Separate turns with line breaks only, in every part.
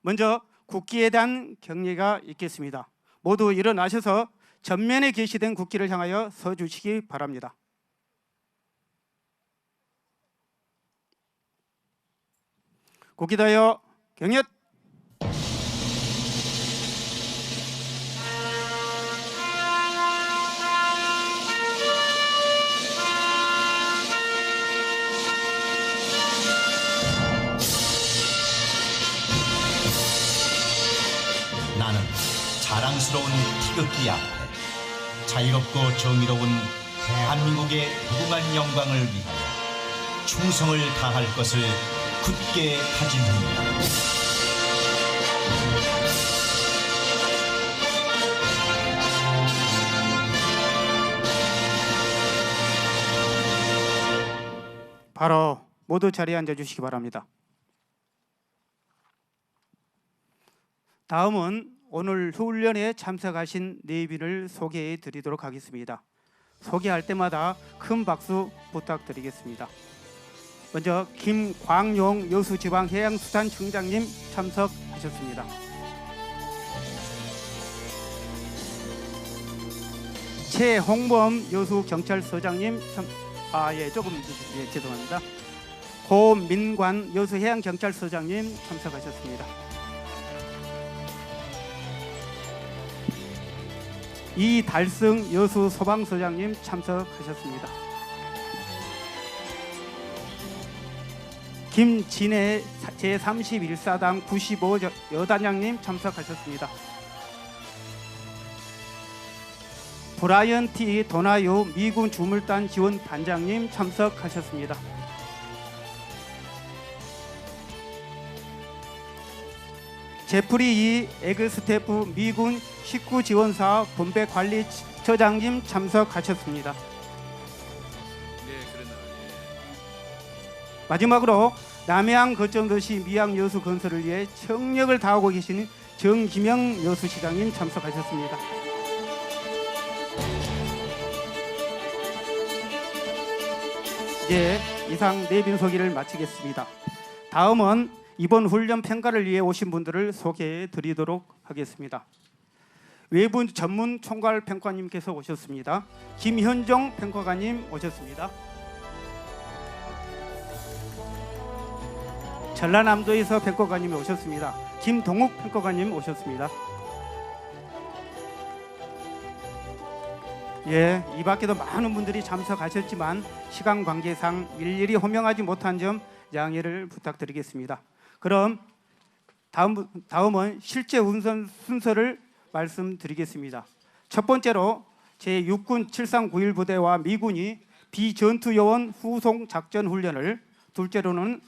먼저 국기에 대한 경례가 있겠습니다. 모두 일어나셔서 전면에 게시된 국기를 향하여 서 주시기 바랍니다. 국기다여 경례.
나는 자랑스러운 태극기 앞에 자유롭고 정의로운 대한민국의 무궁한 영광을 위하여 충성을 다할 것을 굳게 다짐합니다.
바로 모두 자리에 앉아주시기 바랍니다. 다음은 오늘 훈련에 참석하신 네빈을 소개해 드리도록 하겠습니다. 소개할 때마다 큰 박수 부탁드리겠습니다. 먼저 김광용 여수지방해양수산청장님 참석하셨습니다. 최홍범 여수경찰서장님 죄송합니다. 고민관 여수해양경찰서장님 참석하셨습니다. 이달승 여수소방서장님 참석하셨습니다. 김진애 제31사단 95 여단장님 참석하셨습니다. 브라이언 T 도나요 미군 주물단 지원 단장님 참석하셨습니다. 제프리 E 에그스테프 미군 식구 지원사 본배 관리처장님 참석하셨습니다. 마지막으로 남해안 거점도시 미양 여수 건설을 위해 청력을 다하고 계시는 정기명 여수시장님 참석하셨습니다. 이제 이상 네빈 소개를 마치겠습니다. 다음은 이번 훈련 평가를 위해 오신 분들을 소개해 드리도록 하겠습니다. 외부 전문 총괄 평가님께서 오셨습니다. 김현종 평가관님 오셨습니다. 전라남도에서 평가관님이 오셨습니다. 김동욱 평가관님 오셨습니다. 예, 이 밖에도 많은 분들이 참석하셨지만 시간 관계상 일일이 호명하지 못한 점 양해를 부탁드리겠습니다. 그럼 다음은 실제 운선 순서를 말씀드리겠습니다. 첫 번째로 제6군 7391부대와 미군이 비전투요원 후송 작전 훈련을, 둘째로는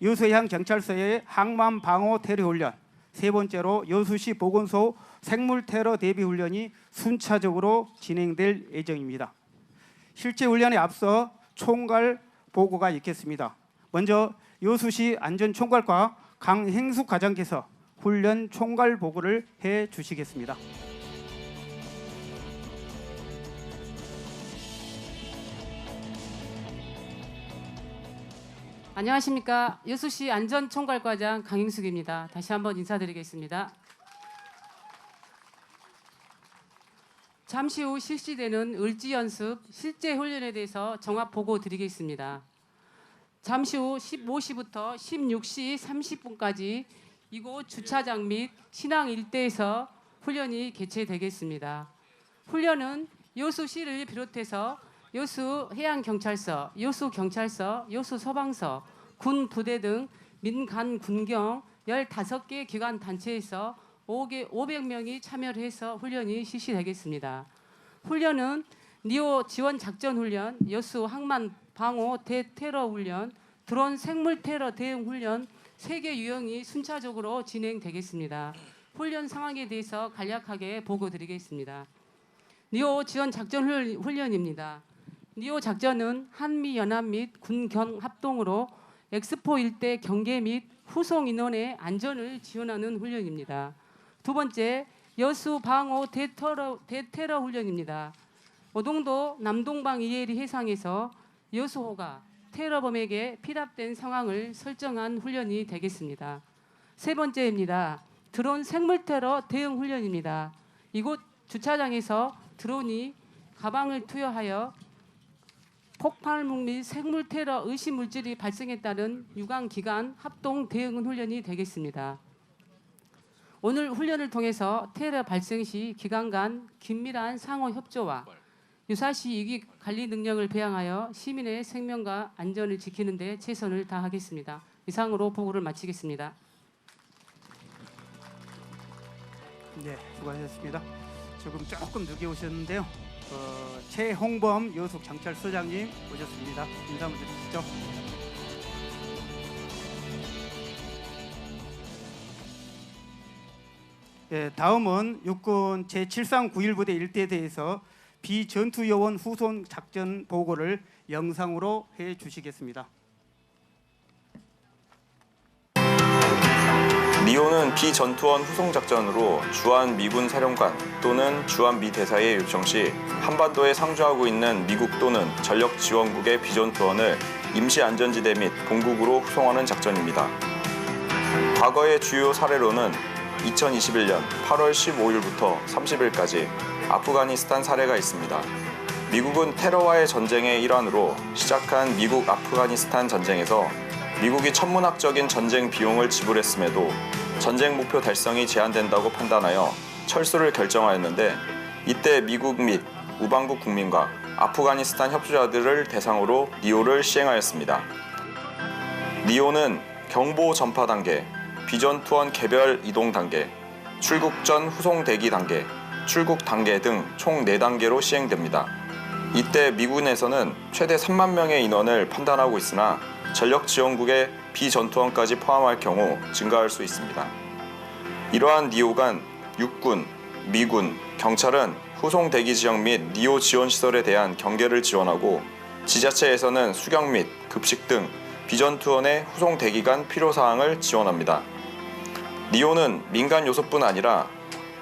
여수해양경찰서의 항만 방어 테러 훈련, 세 번째로 여수시 보건소 생물 테러 대비 훈련이 순차적으로 진행될 예정입니다. 실제 훈련에 앞서 총괄 보고가 있겠습니다. 먼저 여수시 안전총괄과 강행숙 과장께서 훈련 총괄 보고를 해 주시겠습니다.
안녕하십니까. 여수시 안전총괄과장 강행숙입니다. 다시 한번 인사드리겠습니다. 잠시 후 실시되는 을지연습 실제 훈련에 대해서 종합 보고 드리겠습니다. 잠시 후 15시부터 16시 30분까지 이곳 주차장 및 신항 일대에서 훈련이 개최되겠습니다. 훈련은 여수시를 비롯해서 여수해양경찰서, 여수경찰서, 여수소방서, 군부대 등 민간 군경 15개 기관 단체에서 500명이 참여를 해서 훈련이 실시되겠습니다. 훈련은 니오 지원 작전 훈련, 여수 항만 방호 대테러 훈련, 드론 생물 테러 대응 훈련 3개 유형이 순차적으로 진행되겠습니다. 훈련 상황에 대해서 간략하게 보고 드리겠습니다. 니오 지원 작전 훈련입니다. 니오 작전은 한미연합 및 군경 합동으로 엑스포 일대 경계 및 후송 인원의 안전을 지원하는 훈련입니다. 두 번째, 여수 방호 대테러 훈련입니다. 오동도 남동방 이해리 해상에서 여수호가 테러범에게 피랍된 상황을 설정한 훈련이 되겠습니다. 세 번째입니다. 드론 생물 테러 대응 훈련입니다. 이곳 주차장에서 드론이 가방을 투여하여 폭발물 및 생물 테러 의심 물질이 발생에 따른 유관 기관 합동 대응 훈련이 되겠습니다. 오늘 훈련을 통해서 테러 발생 시 기관 간 긴밀한 상호 협조와 유사시 위기 관리 능력을 배양하여 시민의 생명과 안전을 지키는 데 최선을 다하겠습니다. 이상으로 보고를 마치겠습니다.
네, 수고하셨습니다. 지금 조금 늦게 오셨는데요. 최홍범 여수 경찰서장님 오셨습니다. 인사 먼저 주시죠. 네, 다음은 육군 제7391부대 일대대에서 비전투요원 후손 작전 보고를 영상으로 해 주시겠습니다.
리오는 비전투원 후송 작전으로 주한 미군 사령관 또는 주한 미 대사의 요청 시 한반도에 상주하고 있는 미국 또는 전력 지원국의 비전투원을 임시 안전지대 및 본국으로 후송하는 작전입니다. 과거의 주요 사례로는 2021년 8월 15일부터 30일까지 아프가니스탄 사례가 있습니다. 미국은 테러와의 전쟁의 일환으로 시작한 미국 아프가니스탄 전쟁에서 미국이 천문학적인 전쟁 비용을 지불했음에도 전쟁 목표 달성이 제한된다고 판단하여 철수를 결정하였는데, 이때 미국 및 우방국 국민과 아프가니스탄 협조자들을 대상으로 리오를 시행하였습니다. 리오는 경보 전파 단계, 비전투원 개별 이동 단계, 출국 전 후송 대기 단계, 출국 단계 등 총 4단계로 시행됩니다. 이때 미군에서는 최대 3만 명의 인원을 판단하고 있으나 전력 지원국의 비전투원까지 포함할 경우 증가할 수 있습니다. 이러한 리오 간 육군, 미군, 경찰은 후송 대기 지역 및 리오 지원 시설에 대한 경계를 지원하고, 지자체에서는 수경 및 급식 등 비전투원의 후송 대기 간 필요사항을 지원합니다. 리오는 민간 요소뿐 아니라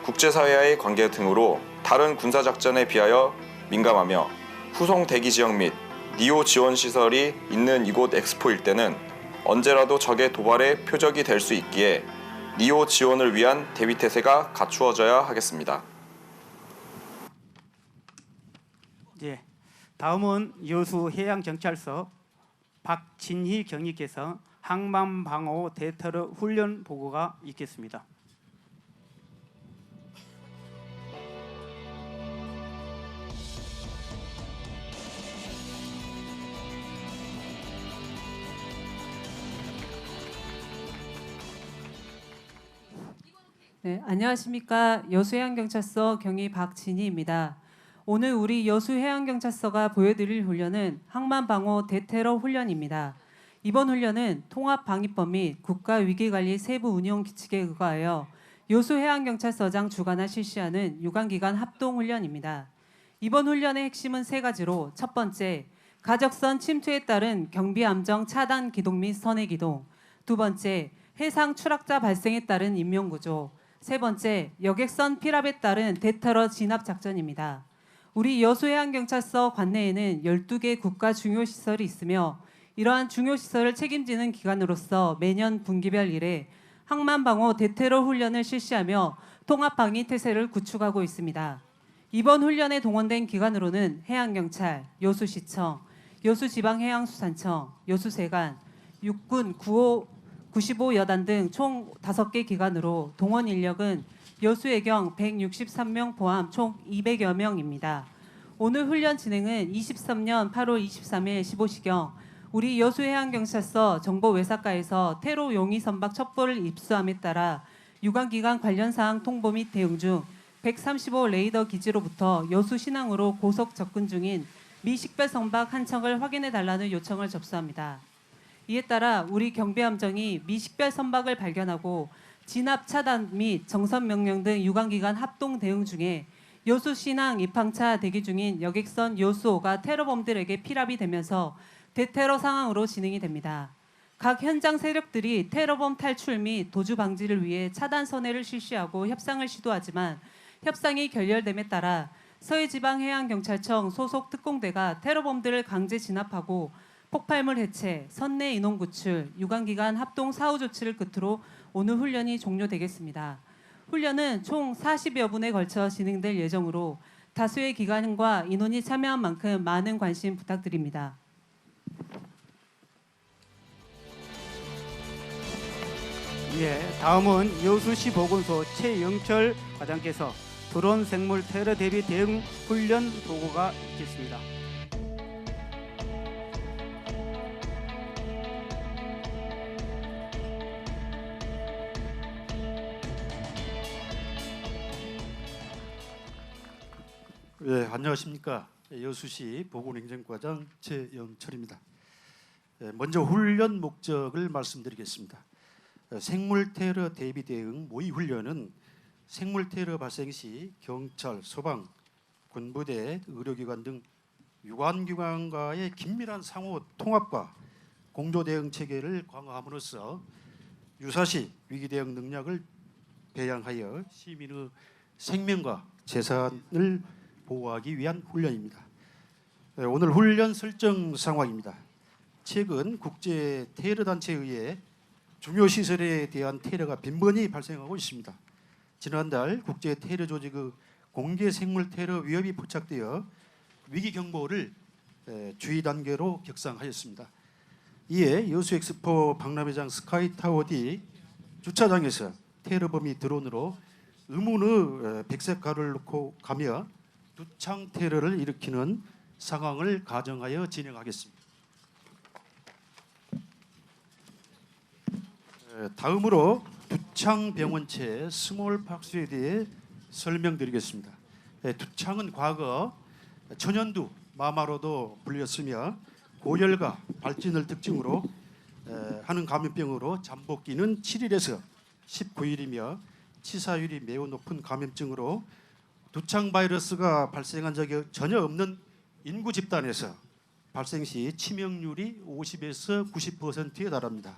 국제사회와의 관계 등으로 다른 군사작전에 비하여 민감하며, 후송 대기 지역 및 리오 지원 시설이 있는 이곳 엑스포일 때는 언제라도 적의 도발의 표적이 될 수 있기에 리오 지원을 위한 대비 태세가 갖추어져야 하겠습니다.
예, 다음은 여수 해양경찰서 박진희 경위께서 항만방호 대테러 훈련 보고가 있겠습니다.
네, 안녕하십니까. 여수해양경찰서 경위 박진희입니다. 오늘 우리 여수해양경찰서가 보여드릴 훈련은 항만방호 대테러 훈련입니다. 이번 훈련은 통합방위법 및 국가위기관리 세부 운영 규칙에 의거하여 여수해양경찰서장 주관하 실시하는 유관기관 합동훈련입니다. 이번 훈련의 핵심은 3가지로, 첫 번째, 가적선 침투에 따른 경비함정 차단 기동 및 선회 기동, 두 번째, 해상 추락자 발생에 따른 인명구조, 세 번째, 여객선 피랍에 따른 대테러 진압 작전입니다. 우리 여수해양경찰서 관내에는 12개 국가 중요시설이 있으며, 이러한 중요시설을 책임지는 기관으로서 매년 분기별 1회 항만방호 대테러 훈련을 실시하며 통합방위 태세를 구축하고 있습니다. 이번 훈련에 동원된 기관으로는 해양경찰, 여수시청, 여수지방해양수산청, 여수세관, 육군 95여단 등 총 5개 기관으로 동원 인력은 여수해경 163명 포함 총 200여 명입니다. 오늘 훈련 진행은 23년 8월 23일 15시경 우리 여수해양경찰서 정보외사과에서 테러 용의 선박 첩보를 입수함에 따라 유관기관 관련 사항 통보 및 대응 중 135 레이더 기지로부터 여수 신항으로 고속 접근 중인 미 식별 선박 한 척을 확인해 달라는 요청을 접수합니다. 이에 따라 우리 경비함정이 미 식별 선박을 발견하고 진압 차단 및 정선 명령 등 유관기관 합동 대응 중에 여수 신항 입항차 대기 중인 여객선 여수호가 테러범들에게 피랍이 되면서 대테러 상황으로 진행이 됩니다. 각 현장 세력들이 테러범 탈출 및 도주 방지를 위해 차단 선회를 실시하고 협상을 시도하지만 협상이 결렬됨에 따라 서해지방해양경찰청 소속 특공대가 테러범들을 강제 진압하고 폭발물 해체, 선내 인원 구출, 유관기관 합동 사후 조치를 끝으로 오늘 훈련이 종료되겠습니다. 훈련은 총 40여 분에 걸쳐 진행될 예정으로 다수의 기관과 인원이 참여한 만큼 많은 관심 부탁드립니다.
예, 다음은 여수시 보건소 최영철 과장께서 드론 생물 테러 대비 대응 훈련 보고가 있겠습니다.
네, 안녕하십니까. 여수시 보건행정과장 최영철입니다. 먼저 훈련 목적을 말씀드리겠습니다. 생물 테러 대비 대응 모의 훈련은 생물 테러 발생 시 경찰, 소방, 군부대, 의료기관 등 유관기관과의 긴밀한 상호 통합과 공조 대응 체계를 강화함으로써 유사시 위기 대응 능력을 배양하여 시민의 생명과 재산을 보호하기 위한 훈련입니다. 오늘 훈련 설정 상황입니다. 최근 국제 테러 단체에 의해 중요 시설에 대한 테러가 빈번히 발생하고 있습니다. 지난달 국제 테러 조직의 공개 생물 테러 위협이 포착되어 위기 경보를 주의 단계로 격상하였습니다. 이에 여수엑스포 박람회장 스카이타워 D 주차장에서 테러범이 드론으로 의문의 백색 가루를 놓고 가며 두창 테러를 일으키는 상황을 가정하여 진행하겠습니다. 다음으로 두창 병원체 스몰팍스에 대해 설명드리겠습니다. 두창은 과거 천연두 마마로도 불렸으며 고열과 발진을 특징으로 하는 감염병으로 잠복기는 7일에서 19일이며 치사율이 매우 높은 감염증으로 두창 바이러스가 발생한 적이 전혀 없는 인구 집단에서 발생 시 치명률이 50에서 90%에 달합니다.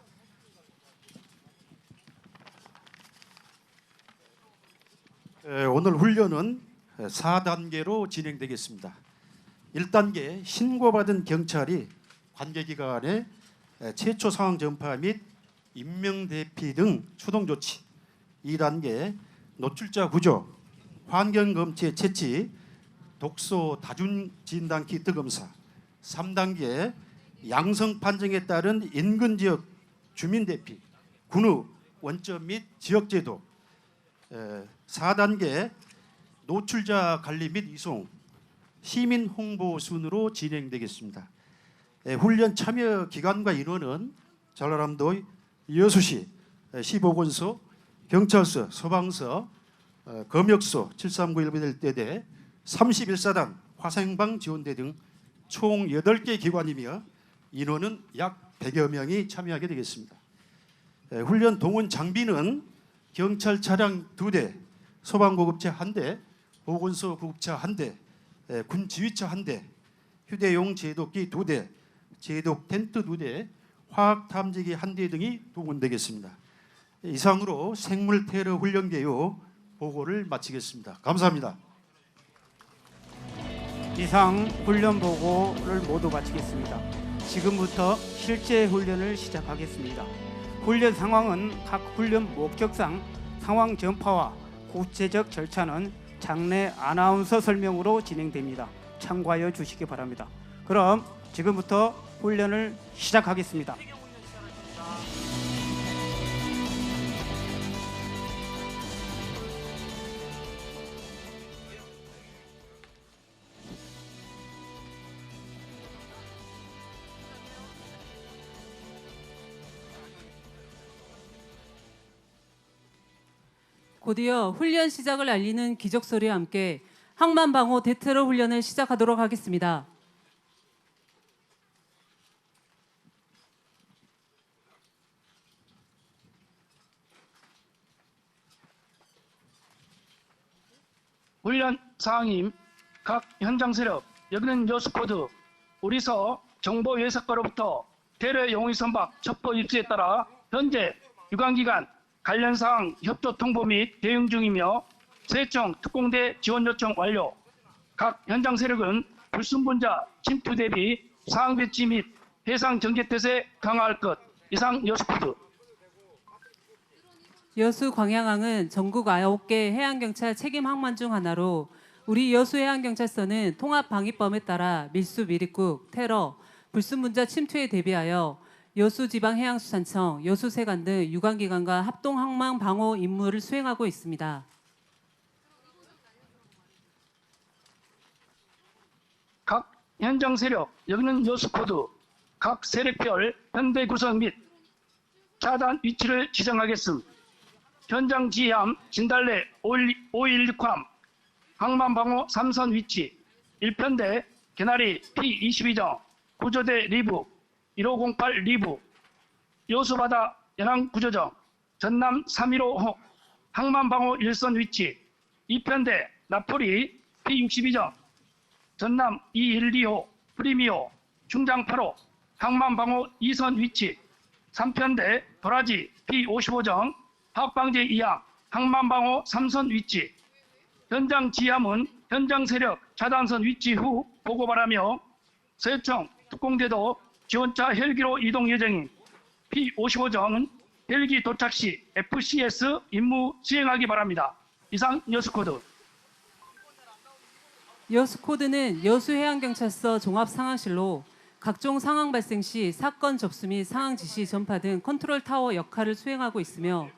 오늘 훈련은 4단계로 진행되겠습니다. 1단계 신고받은 경찰이 관계기관에 최초 상황 전파 및 인명 대피 등 추동 조치. 2단계 노출자 구조, 환경 검체 채취, 독소 다중 진단 키트 검사. 3단계 양성 판정에 따른 인근 지역 주민 대피, 군의 원점 및 지역 제도. 4단계 노출자 관리 및 이송, 시민 홍보 순으로 진행되겠습니다. 훈련 참여 기관과 인원은 전라남도 여수시 시보건소, 경찰서, 소방서, 검역소 7391대대 31사단, 화생방 지원대 등 총 8개 기관이며 인원은 약 100여 명이 참여하게 되겠습니다. 훈련 동원 장비는 경찰 차량 2대, 소방구급차 1대, 보건소 구급차 1대, 군 지휘차 1대, 휴대용 제독기 2대, 제독 텐트 2대, 화학 탐지기 1대 등이 동원되겠습니다. 이상으로 생물 테러 훈련 개요 보고를 마치겠습니다. 감사합니다.
이상 훈련 보고를 모두 마치겠습니다. 지금부터 실제 훈련을 시작하겠습니다. 훈련 상황은 각 훈련 목적상 상황 전파와 구체적 절차는 장내 아나운서 설명으로 진행됩니다. 참고하여 주시기 바랍니다. 그럼 지금부터 훈련을 시작하겠습니다.
곧이어 훈련 시작을 알리는 기적소리와 함께 항만방호 대테러 훈련을 시작하도록 하겠습니다.
훈련 사항임 각 현장 세력 여기는 여수코드 우리서 정보 예석과로부터 테러 용의 선박 첩보 입수에 따라 현재 유관기관 관련 사항 협조 통보 및 대응 중이며 세청 특공대 지원 요청 완료. 각 현장 세력은 불순분자 침투 대비 상황 배치 및 해상 경계태세 강화할 것. 이상 여수코드.
여수 광양항은 전국 9개 해양경찰 책임 항만 중 하나로 우리 여수해양경찰서는 통합방위법에 따라 밀수 밀입국, 테러, 불순문자 침투에 대비하여 여수지방해양수산청, 여수세관 등 유관기관과 합동항만 방호 임무를 수행하고 있습니다.
각 현장 세력, 여기는 여수코드, 각 세력별 현대 구성 및 차단 위치를 지정하겠음. 현장 지휘함 진달래 516함, 항만방호 3선 위치, 1편대 개나리 P22정, 구조대 리브 1508 리브, 여수바다 연항구조정, 전남 315홍, 항만방호 1선 위치, 2편대 나폴리 P62정, 전남 2125 프리미오, 충장 8호, 항만방호 2선 위치, 3편대 도라지 P55정, 화학방제 2항, 항만방호 3선 위치. 현장 지함은 현장 세력 차단선 위치 후 보고 바라며 서해청 특공대도 지원차 헬기로 이동 예정인 P55정은 헬기 도착 시 FCS 임무 수행하기 바랍니다. 이상 여수코드.
여수코드는 여수해양경찰서 종합상황실로 각종 상황 발생 시 사건 접수 및 상황 지시 전파 등 컨트롤 타워 역할을 수행하고 있으며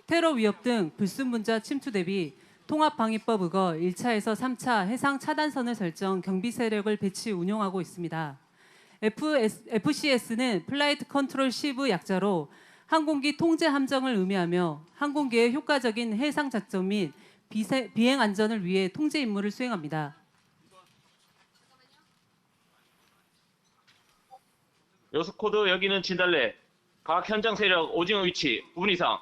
테러 위협 등 불순문자 침투 대비 통합방위법 의거 1차에서 3차 해상 차단선을 설정 경비 세력을 배치 운용하고 있습니다. FCS는 플라이트 컨트롤 시브 약자로 항공기 통제 함정을 의미하며 항공기의 효과적인 해상 작전 및 비행 안전을 위해 통제 임무를 수행합니다.
여수코드 여기는 진달래, 각 현장 세력 오징어 위치 9분 이상.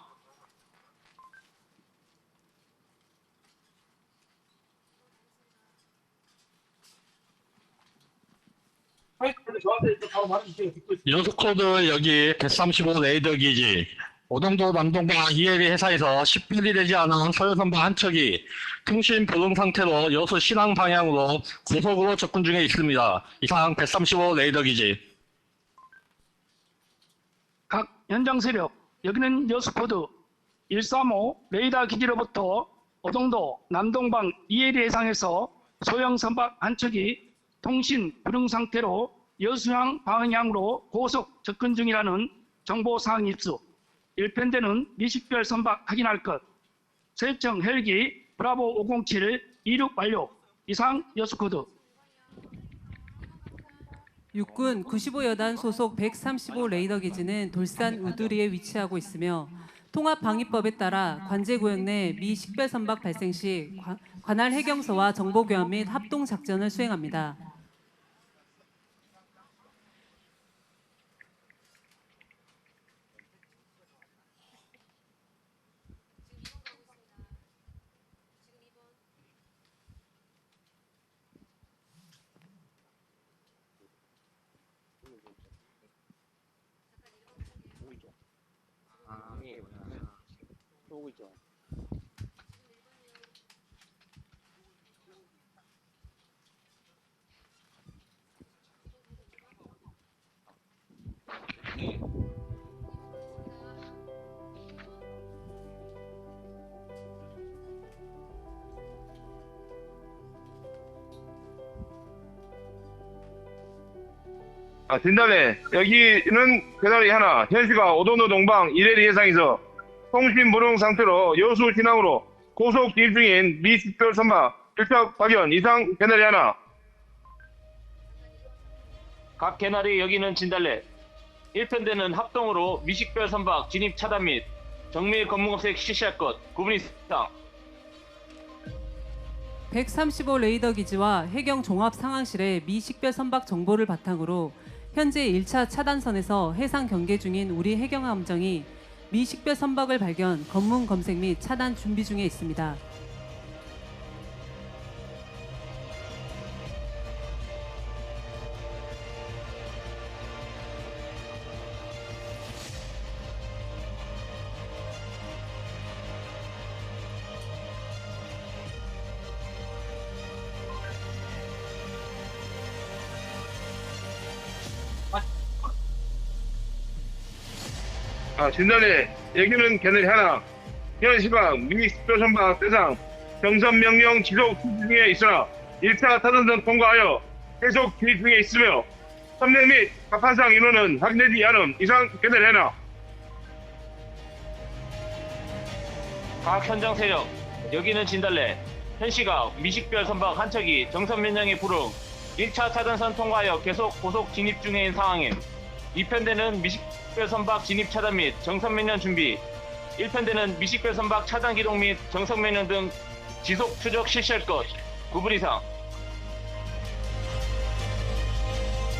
여수코드 여기 135 레이더 기지 오동도 남동방 이해리 해상에서 10분이 되지 않은 소요선박 한 척이 통신 불능 상태로 여수 신항 방향으로 고속으로 접근 중에 있습니다. 이상 135 레이더 기지.
각 현장 세력, 여기는 여수코드 135 레이더 기지로부터 오동도 남동방 이해리 해상에서 소형 선박 한 척이 통신 불능 상태로 여수항 방향으로 고속 접근 중이라는 정보사항 입수. 1편대는 미식별 선박 확인할 것. 서해청 헬기 브라보 507 이륙 완료. 이상 여수코드.
육군 95여단 소속 135 레이더 기지는 돌산 우두리에 위치하고 있으며 통합방위법에 따라 관제구역 내 미 식별 선박 발생 시 관할 해경서와 정보 교환 및 합동 작전을 수행합니다.
진달래 여기는 개나리 하나, 현시가 오동도 동방 이래리 해상에서 통신 불능 상태로 여수 신항으로 고속 진입 중인 미식별 선박 일착 발견. 이상 개나리 하나.
각 개나리 여기는 진달래, 1편대는 합동으로 미식별 선박 진입 차단 및 정밀 검문 검색 실시할 것. 9분 이상.
135 레이더 기지와 해경 종합 상황실의 미 식별 선박 정보를 바탕으로 현재 1차 차단선에서 해상 경계 중인 우리 해경 함정이 미 식별 선박을 발견, 검문 검색 및 차단 준비 중에 있습니다.
진달래 여기는 개나리 하나. 현 시각 미식별 선박 대상 정선 명령 지속 추진 중에 있으나 1차 타선전 통과하여 계속 진입 중에 있으며 선명 및 갑판상 인원은 확인되지 않음. 이상 개나리 하나.
각 현장 세력 여기는 진달래 현 시각 미식별 선박 한 척이 정선 면령에 불응 1차 차단선 통과하여 계속 고속 진입 중인 상황임. 2편대는 미식별 선박 진입 차단 및 정선 면령 준비 1편대는 미식별 선박 차단 기동 및 정선 면령 등 지속 추적 실시할 것. 9분 이상.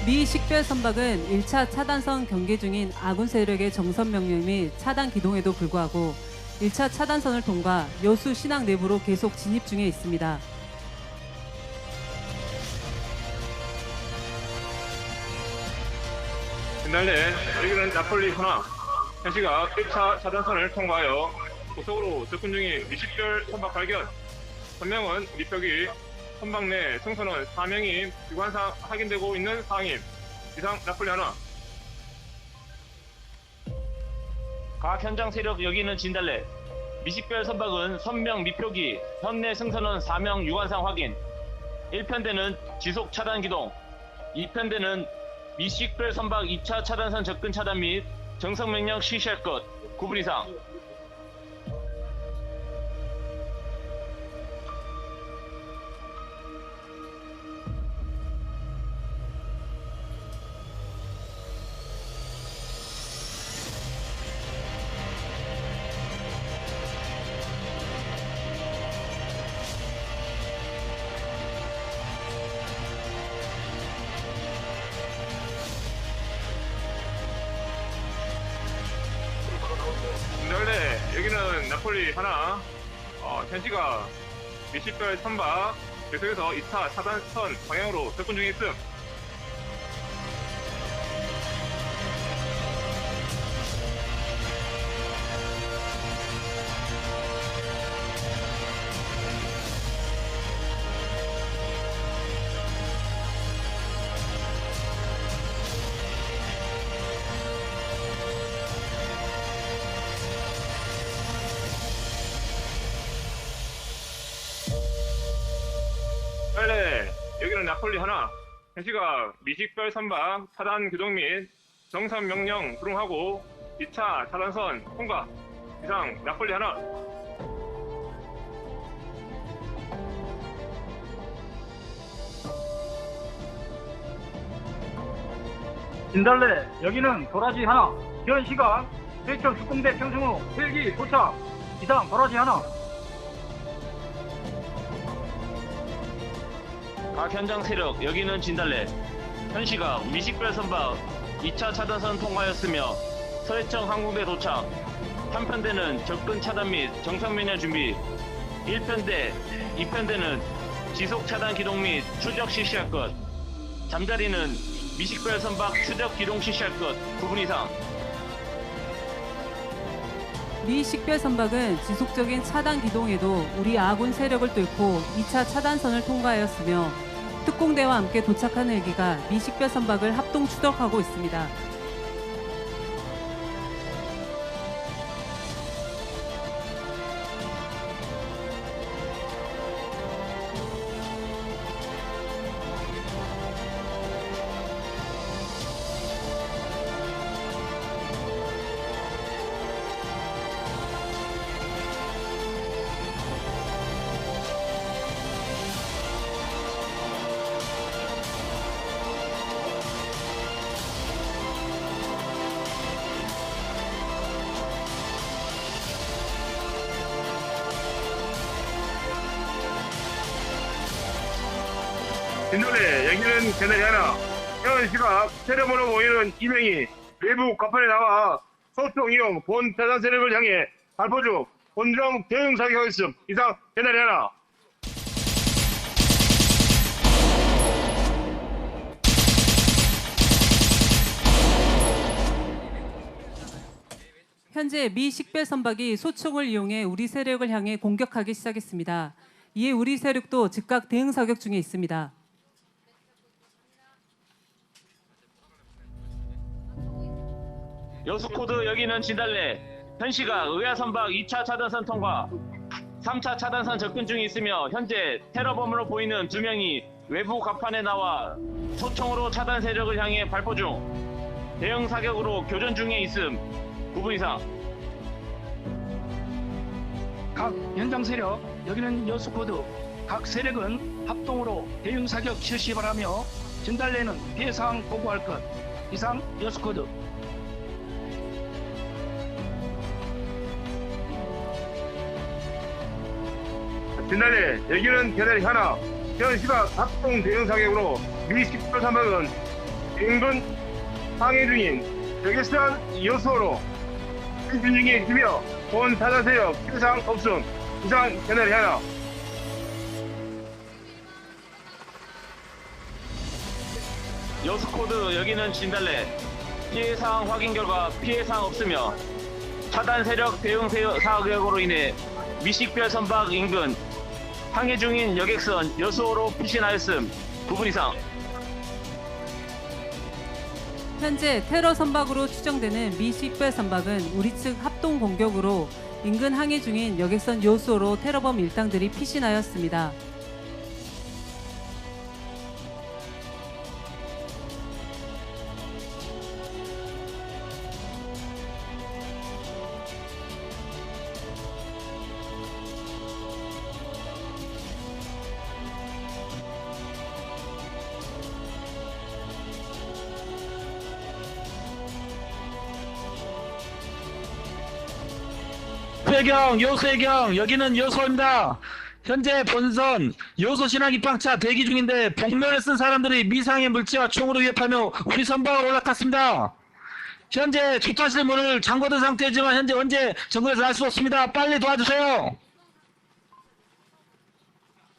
미 식별 선박은 1차 차단선 경계 중인 아군 세력의 정선 명령 및 차단 기동에도 불구하고 1차 차단선을 통과 여수 신항 내부로 계속 진입 중에 있습니다.
진달래 여기는 나폴리 하나. 현 시각 1차 차단선을 통과하여 고속으로 접근 중인 미식별 선박 발견. 선명은 미표기 선박 내 승선원 4명이 주관상 확인되고 있는 상황임. 이상 나폴리 하나.
각 현장 세력 여기는 진달래 미식별 선박은 선명 미표기 현내 승선원 4명 유관상 확인 1편대는 지속 차단 기동 2편대는 미식별 선박 2차 차단선 접근 차단 및 정성 명령 실시할 것. 9분 이상.
진달래 여기는 나폴리 하나. 현 시각 미식별 선박 계속해서 2차 차단선 방향으로 접근 중에 있음. 빨래 여기는 나폴리 하나. 현 시각 미식별 선박 차단 규동 및 정선 명령 불응하고 2차 차단선 통과. 이상 나폴리 하나.
진달래 여기는 도라지 하나. 현 시각 세천 특공대 평승호 헬기 도착. 이상 도라지 하나.
각 현장 세력 여기는 진달래 현 시각 미식별 선박 2차 차단선 통과하였으며 서해청 항공대 도착 3편대는 접근 차단 및 정상 면역 준비 1편대, 2편대는 지속 차단 기동 및 추적 실시할 것. 잠자리는 미식별 선박 추적 기동 실시할 것. 9분 이상.
미 식별 선박은 지속적인 차단 기동에도 우리 아군 세력을 뚫고 2차 차단선을 통과하였으며 특공대와 함께 도착한 헬기가 미 식별 선박을 합동 추적하고 있습니다.
진달래 여기는 개나리 하나. 현 시각 테러번호 보이는 2명이 외부 갑판에 나와 소총 이용 본 대상 세력을 향해 발포 중 본정 대응 사격하고 있음. 이상 개나리 하나.
현재 미 식별 선박이 소총을 이용해 우리 세력을 향해 공격하기 시작했습니다. 이에 우리 세력도 즉각 대응 사격 중에 있습니다.
여수코드 여기는 진달래. 현시가 의하선박 2차 차단선 통과, 3차 차단선 접근 중에 있으며 현재 테러범으로 보이는 2명이 외부 갑판에 나와 소총으로 차단 세력을 향해 발포 중. 대형 사격으로 교전 중에 있음. 9분 이상.
각 현장 세력 여기는 여수코드 각 세력은 합동으로 대응 사격 실시 바라며 진달래는 피해 사항 보고할 것. 이상 여수코드.
진달래 여기는 개다리 하나. 현 시각 합동 대응 사격으로 미 10별 선박은 인근 항해 중인 여객선 여수호로 행진 중에 있으며 본 타단 세력 피해상 없음. 이상 개다리 하나.
여수코드 여기는 진달래. 피해 사항 확인 결과 피해 사항 없으며 차단 세력 대응 사격으로 인해 미식별 선박 인근 항해 중인 여객선 여수호로 피신하였음. 9분 이상.
현재 테러 선박으로 추정되는 미 식별 선박은 우리 측 합동 공격으로 인근 항해 중인 여객선 여수호로 테러범 일당들이 피신하였습니다.
여수해경 여기는 여수호입니다. 현재 본선 여수 신항 입항차 대기 중인데 복면을 쓴 사람들이 미상의 물체와 총으로 위협하며 우리 선박으로 올라탔습니다. 현재 조타실 문을 잠궈둔 상태이지만 현재 언제 점거해서 알 수 없습니다. 빨리 도와주세요.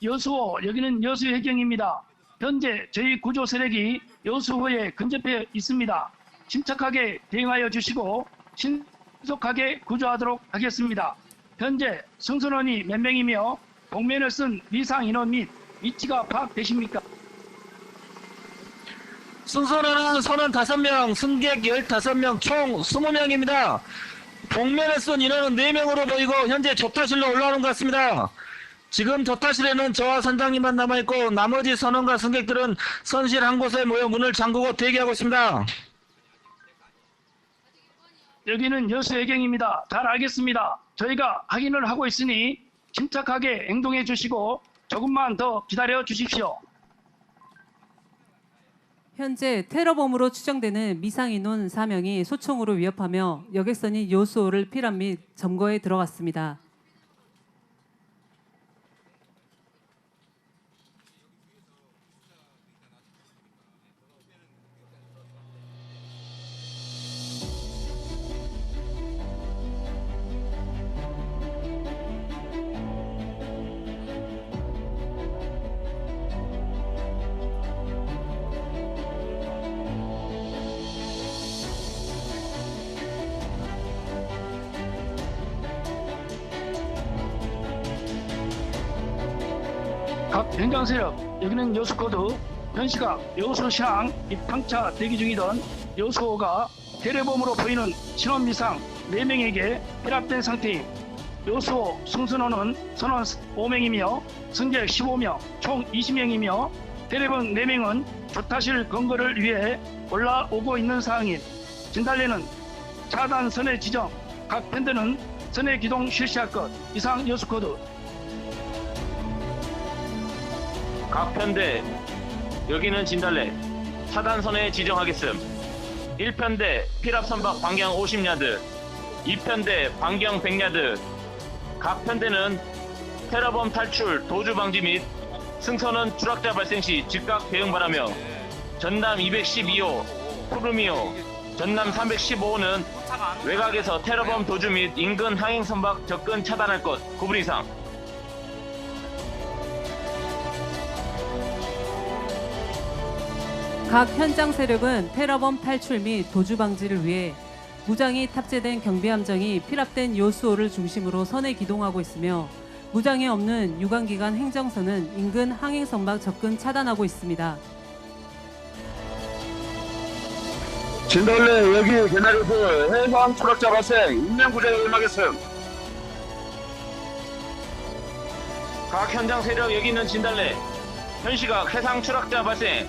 여수호 여기는 여수해경입니다. 현재 저희 구조 세력이 여수호에 근접해 있습니다. 침착하게 대응하여 주시고 신속하게 구조하도록 하겠습니다. 현재 승선원이 몇 명이며 복면을 쓴 미상 인원 및 위치가 파악되십니까?
승선원은 35명, 승객 15명, 총 20명입니다. 복면을 쓴 인원은 4명으로 보이고 현재 조타실로 올라오는 것 같습니다. 지금 조타실에는 저와 선장님만 남아있고 나머지 선원과 승객들은 선실 한 곳에 모여 문을 잠그고 대기하고 있습니다.
여기는 여수해경입니다. 잘 알겠습니다. 저희가 확인을 하고 있으니 침착하게 행동해 주시고 조금만 더 기다려 주십시오.
현재 테러범으로 추정되는 미상인원 4명이 소총으로 위협하며 여객선인 여수호를 피랍 및 점거에 들어갔습니다.
각 현장 세력 여기는 여수코드 현시각 여수시항 입항차 대기 중이던 여수호가 테러범으로 보이는 신원미상 4명에게 피랍된 상태임. 여수호 승선원은 선원 5명이며 승객 15명 총 20명이며 테러범 4명은 조타실 검거를 위해 올라오고 있는 상황인. 진달래는 차단선의 지정 각 편대는 선의 기동 실시할 것. 이상 여수코드.
각 편대 여기는 진달래. 차단선에 지정하겠음. 1편대 피랍 선박 반경 50야드, 2편대 반경 100야드. 각 편대는 테러범 탈출 도주 방지 및 승선원 추락자 발생 시 즉각 대응 바라며 전남 212호 푸르미호, 전남 315호는 외곽에서 테러범 도주 및 인근 항행 선박 접근 차단할 것. 9분 이상.
각 현장 세력은 테러범 탈출 및 도주 방지를 위해 무장이 탑재된 경비함정이 피랍된 여수호를 중심으로 선에 기동하고 있으며 무장이 없는 유관기관 행정선은 인근 항행선박 접근 차단하고 있습니다.
진달래 여기 개나리풀 해상 추락자 발생 인명구조에 임하겠음.
각 현장 세력 여기 있는 진달래 현 시각 해상 추락자 발생.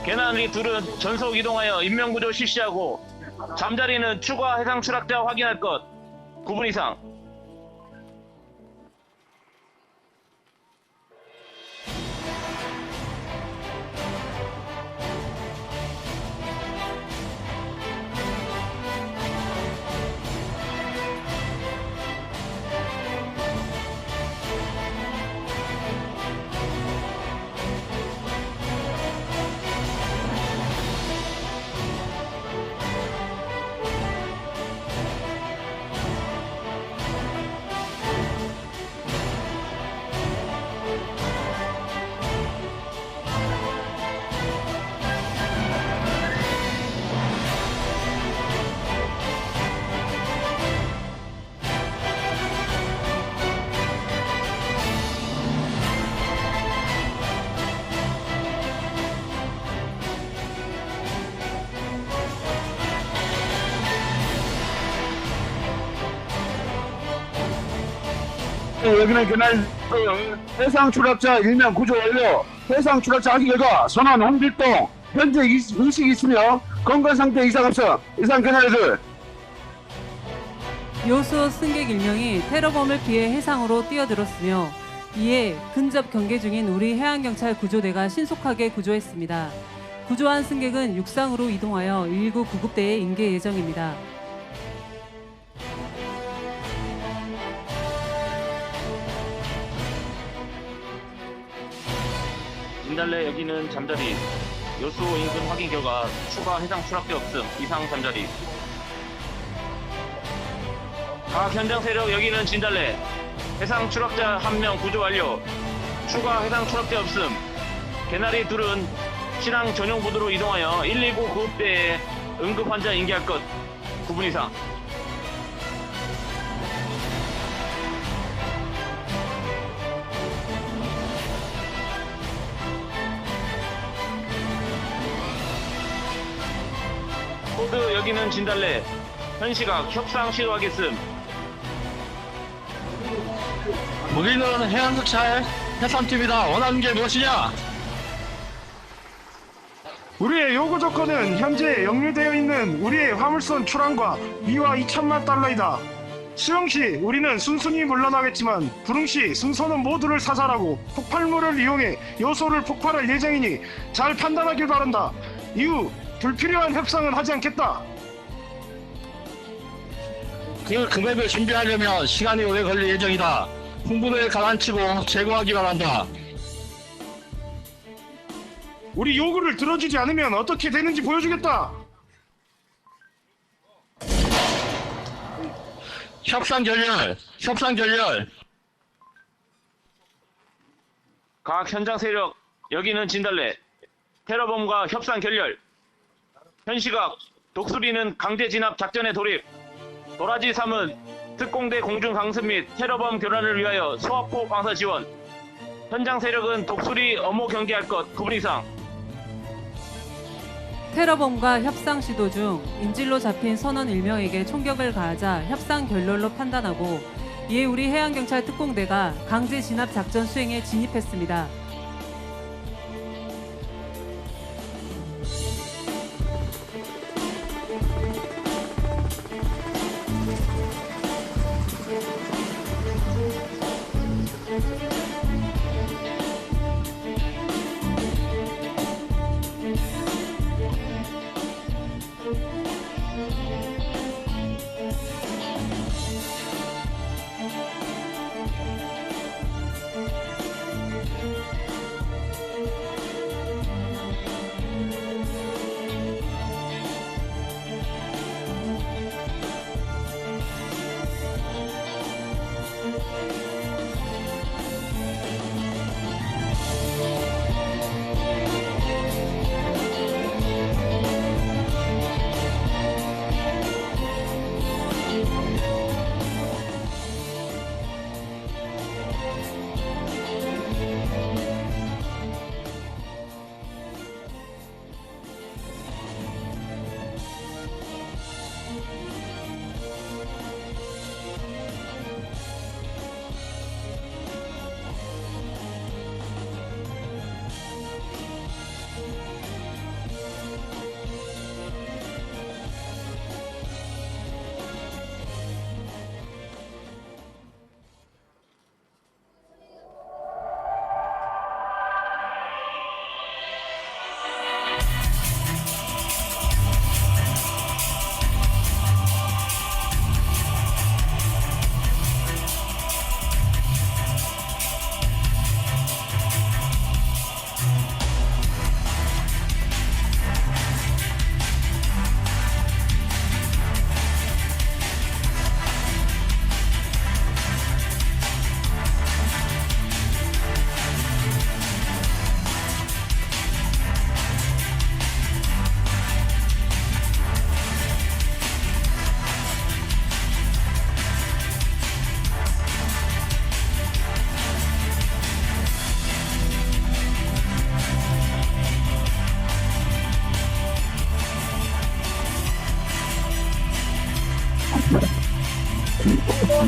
개나리 둘은 전속 이동하여 인명구조 실시하고 잠자리는 추가 해상 추락자 확인할 것. 9분 이상.
여기는 개나리 해상 추락자 일명 구조 완료. 해상 추락자 확인 결과 선원 홍길동 현재 의식이 있으며 건강 상태 이상 없어. 이상 개나리들.
여수 승객 1명이 테러범을 피해 해상으로 뛰어들었으며 이에 근접 경계 중인 우리 해양경찰 구조대가 신속하게 구조했습니다. 구조한 승객은 육상으로 이동하여 119 구급대에 인계 예정입니다.
진달래 여기는 잠자리 여수 인근 확인 결과 추가 해상 추락대 없음. 이상 잠자리. 각 현장 세력 여기는 진달래 해상 추락자 1명 구조 완료. 추가 해상 추락대 없음. 개나리 둘은 신항 전용 부두로 이동하여 119 구급대에 응급 환자 인계할 것. 9분 이상. 코드 여기는 진달래 현 시각 협상 시도하겠음.
우리는 해양경찰 해상팀이다. 원하는 게 무엇이냐?
우리의 요구 조건은 현재 역류되어 있는 우리의 화물선 출항과 2와 2천만 달러이다. 수용 시 우리는 순순히 물러나겠지만 불응 시 승선원 모두를 사살하고 폭발물을 이용해 요소를 폭발할 예정이니 잘 판단하길 바란다. 이후 불필요한 협상은 하지 않겠다.
그 금액을 준비하려면 시간이 오래 걸릴 예정이다. 흥분을 가라앉히고 제거하기 바란다.
우리 요구를 들어주지 않으면 어떻게 되는지 보여주겠다.
협상 결렬.
각 현장 세력 여기는 진달래 테러범과 협상 결렬. 현 시각 독수리는 강제 진압 작전에 돌입. 도라지 3은 특공대 공중 강습 및 테러범 교란을 위하여 소화포 방사 지원. 현장 세력은 독수리 엄호 경계할 것. 9분 이상.
테러범과 협상 시도 중 인질로 잡힌 선원 1명에게 총격을 가하자 협상 결렬로 판단하고 이에 우리 해양경찰 특공대가 강제 진압 작전 수행에 진입했습니다.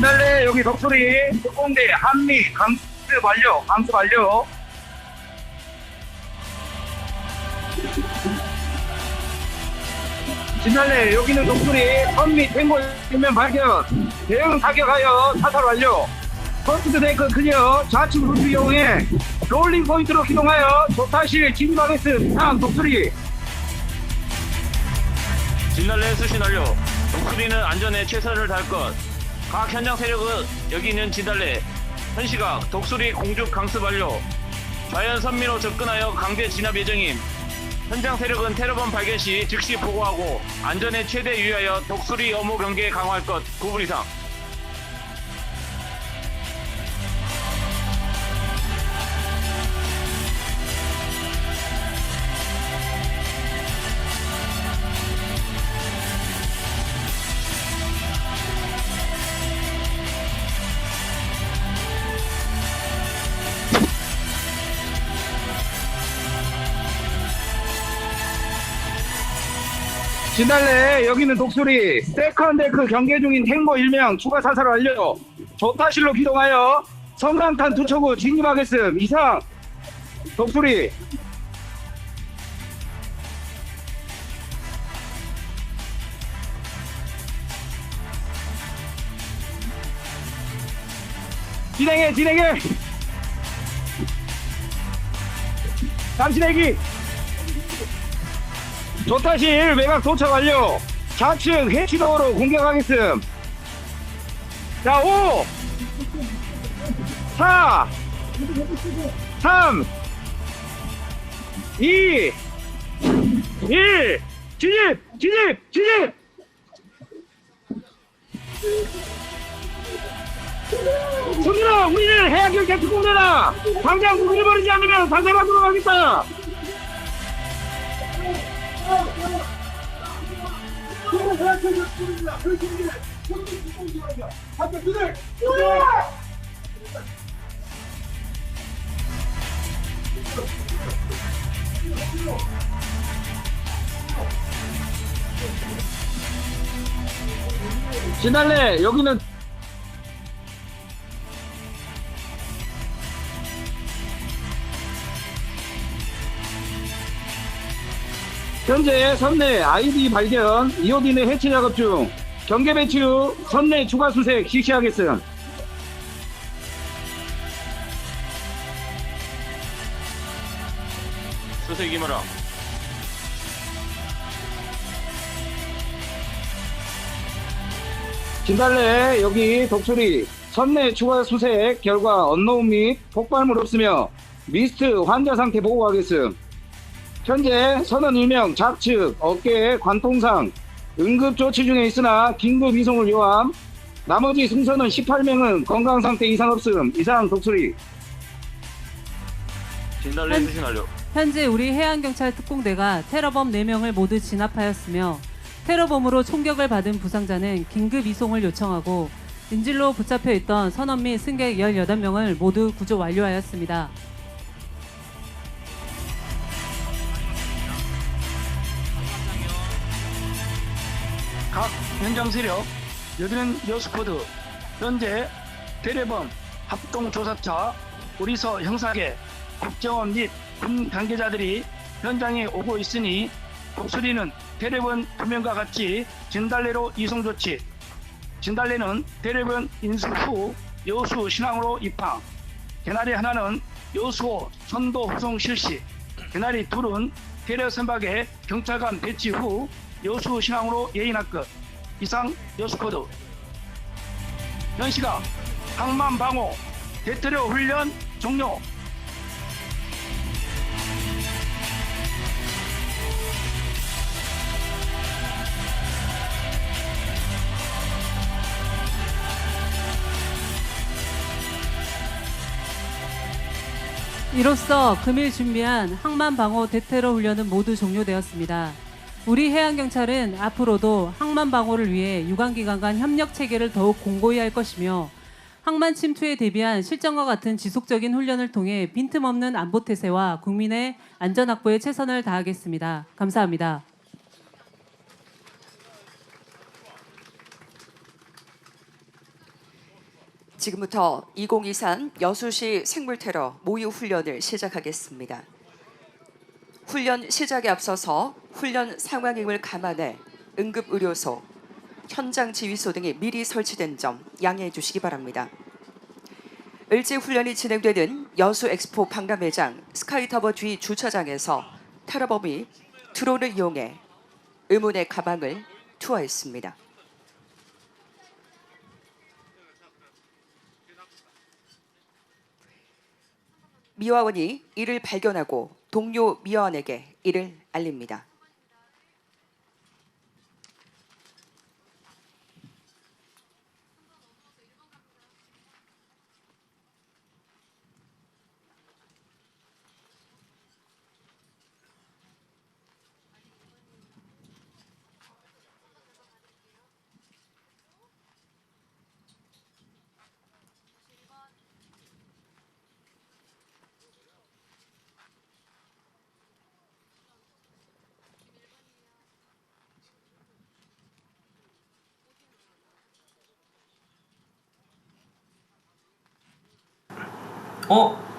진달래 여기 독수리 특공대 한미 강습 완료. 진달래 여기는 독수리 선미 탱고 일면 발견 대응 사격하여 사살 완료. 퍼스트 데이크 클리어 좌측 루트 이용해 롤링 포인트로 기동하여 조타실 진입하겠음. 다음 독수리.
진달래 수신 완료. 독수리는 안전에 최선을 다할 것. 각 현장 세력은 여기 있는 진달래 현시각 독수리 공중 강습 완료. 자연 선미로 접근하여 강제 진압 예정임. 현장 세력은 테러범 발견 시 즉시 보고하고 안전에 최대 유의하여 독수리 업무 경계 강화할 것. 9분 이상.
진달래 여기는 독수리 세컨데크 경계 중인 탱고 1명 추가 사살 완료. 조타실로 기동하여 성강탄 투척 진입하겠음. 이상. 독수리. 진행해. 잠시 대기. 조타실 외곽 도착 완료. 좌측 해치도어로 공격하겠음. 자, 5 4 3 2 1 진입. 손들어, 우리는 해양경찰 특공대다. 당장 무기를 버리지 않으면 사살하도록 하겠다. 진달래 여기는 현재 선내 아이디 발견, EOD는 해체 작업 중. 경계 배치 후 선내 추가 수색 실시하겠음.
수색 임하라.
진달래 여기 독수리 선내 추가 수색 결과 언노운 및 폭발물 없으며 미스트 환자 상태 보고하겠음. 현재 선원 1명 좌측 어깨에 관통상 응급 조치 중에 있으나 긴급 이송을 요함. 나머지 승선원 18명은 건강 상태 이상 없음. 이상 독수리.
진달래 수신 완료.
현재 우리 해양경찰 특공대가 테러범 4명을 모두 진압하였으며 테러범으로 총격을 받은 부상자는 긴급 이송을 요청하고 인질로 붙잡혀 있던 선원 및 승객 18명을 모두 구조 완료하였습니다.
각 현장 세력 여기는 여수코드 현재 대례범 합동조사차 우리서 형사계 국정원 및 군 관계자들이 현장에 오고 있으니 독수리는 대례범 2명과 같이 진달래로 이송 조치. 진달래는 대례범 인수 후 여수 신항으로 입항. 개나리 하나는 여수호 선도 후송 실시. 개나리 둘은 대례 선박에 경찰관 배치 후 여수 신항으로 예인할 것. 이상 여수코드. 현시각 항만 방호 대테러 훈련 종료.
이로써 금일 준비한 항만 방호 대테러 훈련은 모두 종료되었습니다. 우리 해양경찰은 앞으로도 항만 방호를 위해 유관기관 간 협력 체계를 더욱 공고히 할 것이며 항만 침투에 대비한 실전과 같은 지속적인 훈련을 통해 빈틈없는 안보 태세와 국민의 안전 확보에 최선을 다하겠습니다. 감사합니다.
지금부터 2023 여수시 생물테러 모의 훈련을 시작하겠습니다. 훈련 시작에 앞서서 훈련 상황임을 감안해 응급의료소, 현장 지휘소 등이 미리 설치된 점 양해해 주시기 바랍니다. 일제 훈련이 진행되는 여수 엑스포 박람회장 스카이타워 뒤 주차장에서 테러범이 드론을 이용해 의문의 가방을 투하했습니다. 미화원이 이를 발견하고 동료 미화원에게 이를 알립니다.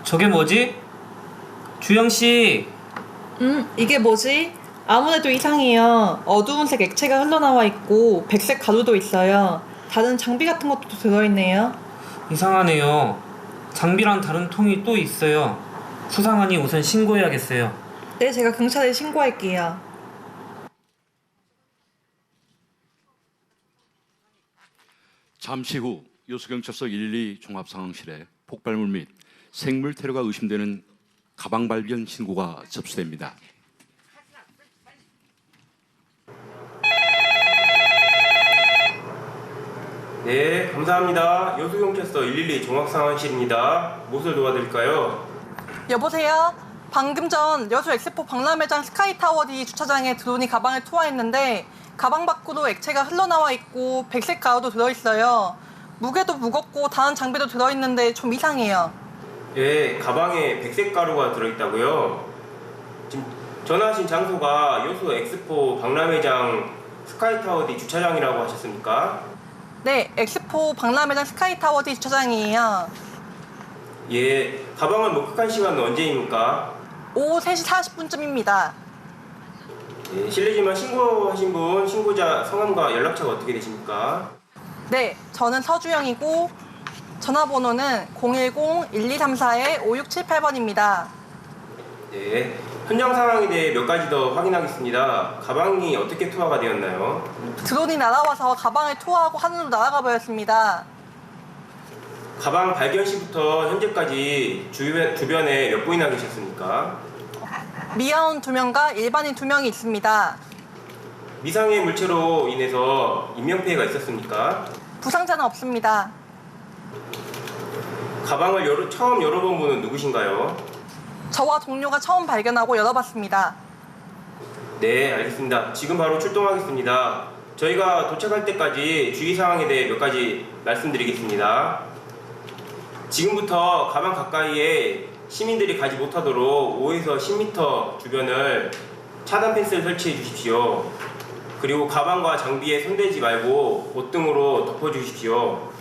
저게 뭐지? 주영씨.
이게 뭐지? 아무래도 이상해요. 어두운색 액체가 흘러나와 있고 백색 가루도 있어요. 다른 장비 같은 것도 들어있네요.
이상하네요. 장비랑 다른 통이 또 있어요. 수상하니 우선 신고해야겠어요.
네, 제가 경찰에 신고할게요.
잠시 후 여수경찰서 112 종합상황실에 폭발물 및 생물 테러가 의심되는 가방 발견 신고가 접수됩니다.
네, 감사합니다. 여수경찰서 112 종합상황실입니다. 무엇을 도와드릴까요?
여보세요? 방금 전 여수 엑스포 박람회장 스카이타워 뒤 주차장에 드론이 가방을 투하했는데 가방 밖으로 액체가 흘러나와 있고 백색 가루도 들어있어요. 무게도 무겁고 다른 장비도 들어있는데 좀 이상해요.
예, 가방에 백색 가루가 들어있다고요? 지금 전화하신 장소가 여수 엑스포 박람회장 스카이타워 뒤 주차장이라고 하셨습니까?
네, 엑스포 박람회장 스카이타워 뒤 주차장이에요.
예, 가방을 목격한 시간은 언제입니까?
오후 3시 40분쯤입니다.
예, 실례지만 신고하신 분, 신고자 성함과 연락처가 어떻게 되십니까?
네, 저는 서주영이고 전화번호는 010-1234-5678번입니다.
네, 현장 상황에 대해 몇 가지 더 확인하겠습니다. 가방이 어떻게 투하가 되었나요?
드론이 날아와서 가방을 투하하고 하늘로 날아가 버렸습니다.
가방 발견 시부터 현재까지 주변에 몇 분이나 계셨습니까?
미아원 2명과 일반인 2명이 있습니다.
미상의 물체로 인해서 인명피해가 있었습니까?
부상자는 없습니다.
가방을 처음 열어본 분은 누구신가요?
저와 동료가 처음 발견하고 열어봤습니다.
네, 알겠습니다. 지금 바로 출동하겠습니다. 저희가 도착할 때까지 주의사항에 대해 몇 가지 말씀드리겠습니다. 지금부터 가방 가까이에 시민들이 가지 못하도록 5에서 10m 주변을 차단 펜스를 설치해 주십시오. 그리고 가방과 장비에 손대지 말고 옷 등으로 덮어주십시오.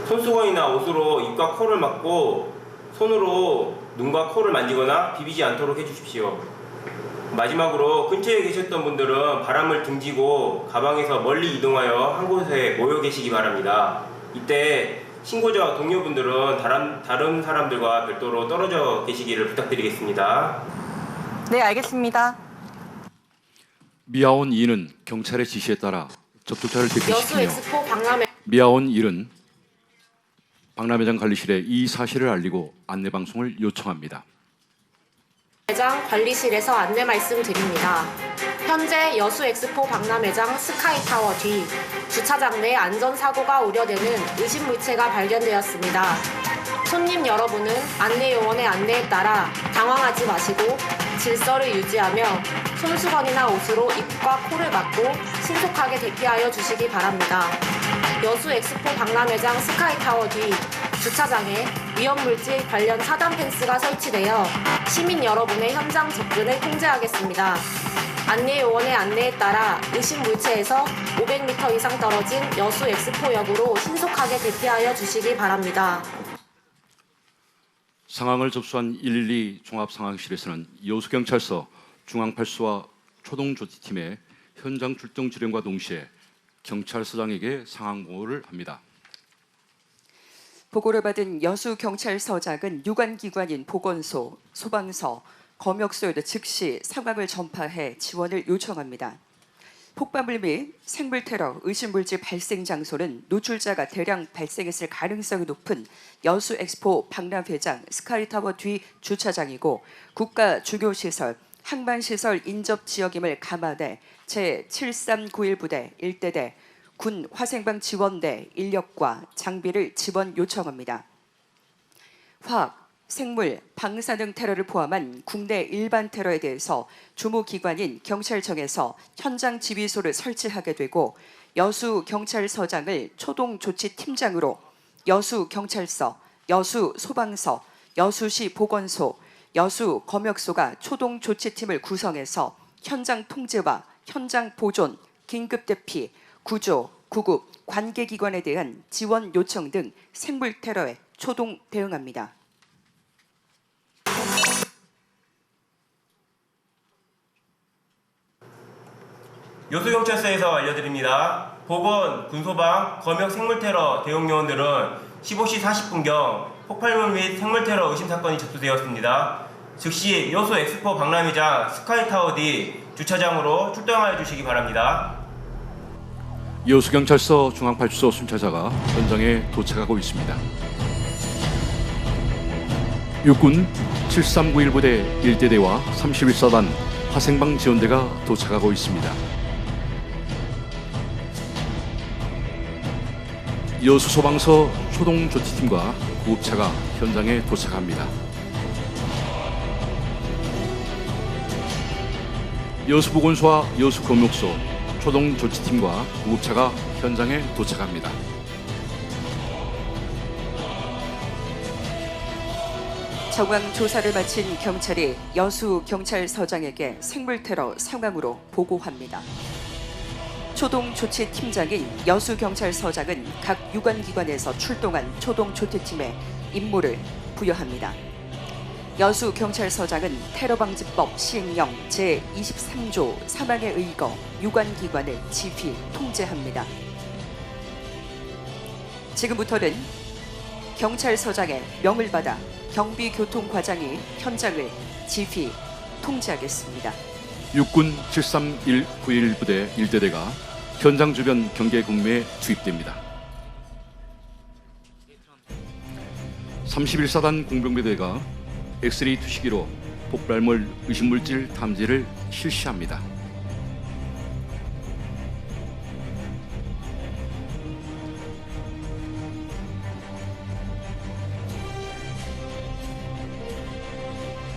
손수건이나 옷으로 입과 코를 막고 손으로 눈과 코를 만지거나 비비지 않도록 해주십시오. 마지막으로 근처에 계셨던 분들은 바람을 등지고 가방에서 멀리 이동하여 한 곳에 모여 계시기 바랍니다. 이때 신고자와 동료분들은 다른 사람들과 별도로 떨어져 계시기를 부탁드리겠습니다.
네, 알겠습니다.
미아원 2는 경찰의 지시에 따라 접촉자를
여수
대피시키며
엑스포 박람회
미아원 1은 박람회장 관리실에 이 사실을 알리고 안내 방송을 요청합니다.
매장 관리실에서 안내 말씀드립니다. 현재 여수 엑스포 박람회장 스카이타워 뒤 주차장 내 안전사고가 우려되는 의심 물체가 발견되었습니다. 손님 여러분은 안내 요원의 안내에 따라 당황하지 마시고 질서를 유지하며 손수건이나 옷으로 입과 코를 막고 신속하게 대피하여 주시기 바랍니다. 여수 엑스포 박람회장 스카이타워 뒤 주차장에 위험물질 관련 차단 펜스가 설치되어 시민 여러분의 현장 접근을 통제하겠습니다. 안내요원의 안내에 따라 의심 물체에서 500m 이상 떨어진 여수 엑스포역으로 신속하게 대피하여 주시기 바랍니다.
상황을 접수한 112 종합상황실에서는 여수경찰서 중앙발수와 초동조치팀의 현장 출동 지령과 동시에 경찰서장에게 상황 보고를 합니다.
보고를 받은 여수경찰서장은 유관기관인 보건소, 소방서, 검역소에도 즉시 상황을 전파해 지원을 요청합니다. 폭발물 및 생물테러 의심물질 발생 장소는 노출자가 대량 발생했을 가능성이 높은 여수 엑스포 박람회장 스카이타워 뒤 주차장이고 국가중요시설, 항만시설 인접지역임을 감안해 제7391 부대 1대대 군 화생방 지원대 인력과 장비를 지원 요청합니다. 화학, 생물, 방사 등 테러를 포함한 국내 일반 테러에 대해서 주무기관인 경찰청에서 현장 지휘소를 설치하게 되고 여수경찰서장을 초동조치팀장으로 여수경찰서, 여수소방서, 여수시 보건소, 여수검역소가 초동조치팀을 구성해서 현장 통제와 현장 보존, 긴급대피, 구조, 구급, 관계기관에 대한 지원 요청 등 생물테러에 초동 대응합니다.
여수경찰서에서 알려드립니다. 보건, 군소방, 검역 생물테러 대응요원들은 15시 40분경 폭발물 및 생물테러 의심 사건이 접수되었습니다. 즉시 여수 엑스포 박람회장 스카이타워 뒤 주차장으로 출동하여 주시기 바랍니다.
여수경찰서 중앙발주소 순찰자가 현장에 도착하고 있습니다. 육군 7391 부대 1대대와 31사단 화생방 지원대가 도착하고 있습니다. 여수소방서 초동조치팀과 구급차가 현장에 도착합니다. 여수보건소와 여수검역소 초동조치팀과 구급차가 현장에 도착합니다.
정황 조사를 마친 경찰이 여수경찰서장에게 생물테러 상황으로 보고합니다. 초동조치팀장인 여수경찰서장은 각 유관기관에서 출동한 초동조치팀에 임무를 부여합니다. 여수경찰서장은 테러방지법 시행령 제23조 3항에 의거 유관기관을 지휘, 통제합니다. 지금부터는 경찰서장의 명을 받아 경비교통과장이 현장을 지휘, 통제하겠습니다.
육군 73191 부대 1대대가 현장 주변 경계 근무에 투입됩니다. 31사단 공병부대가 엑스레이 투시기로 폭발물 의심물질 탐지를 실시합니다.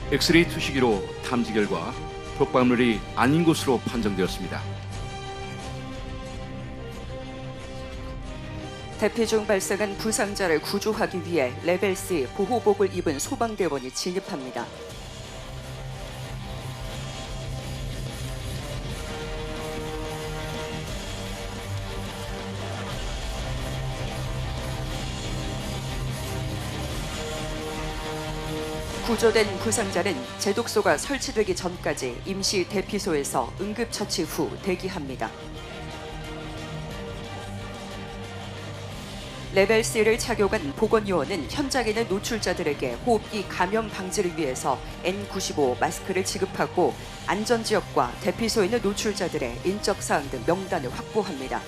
엑스레이 투시기로 탐지 결과 폭발물이 아닌 것으로 판정되었습니다.
대피 중 발생한 부상자를 구조하기 위해 레벨 C 보호복을 입은 소방대원이 진입합니다. 구조된 부상자는 제독소가 설치되기 전까지 임시 대피소에서 응급처치 후 대기합니다. 레벨 C를 착용한 보건요원은 현장에 있는 노출자들에게 호흡기 감염 방지를 위해서 N95 마스크를 지급하고 안전지역과 대피소에 있는 노출자들의 인적사항 등 명단을 확보합니다.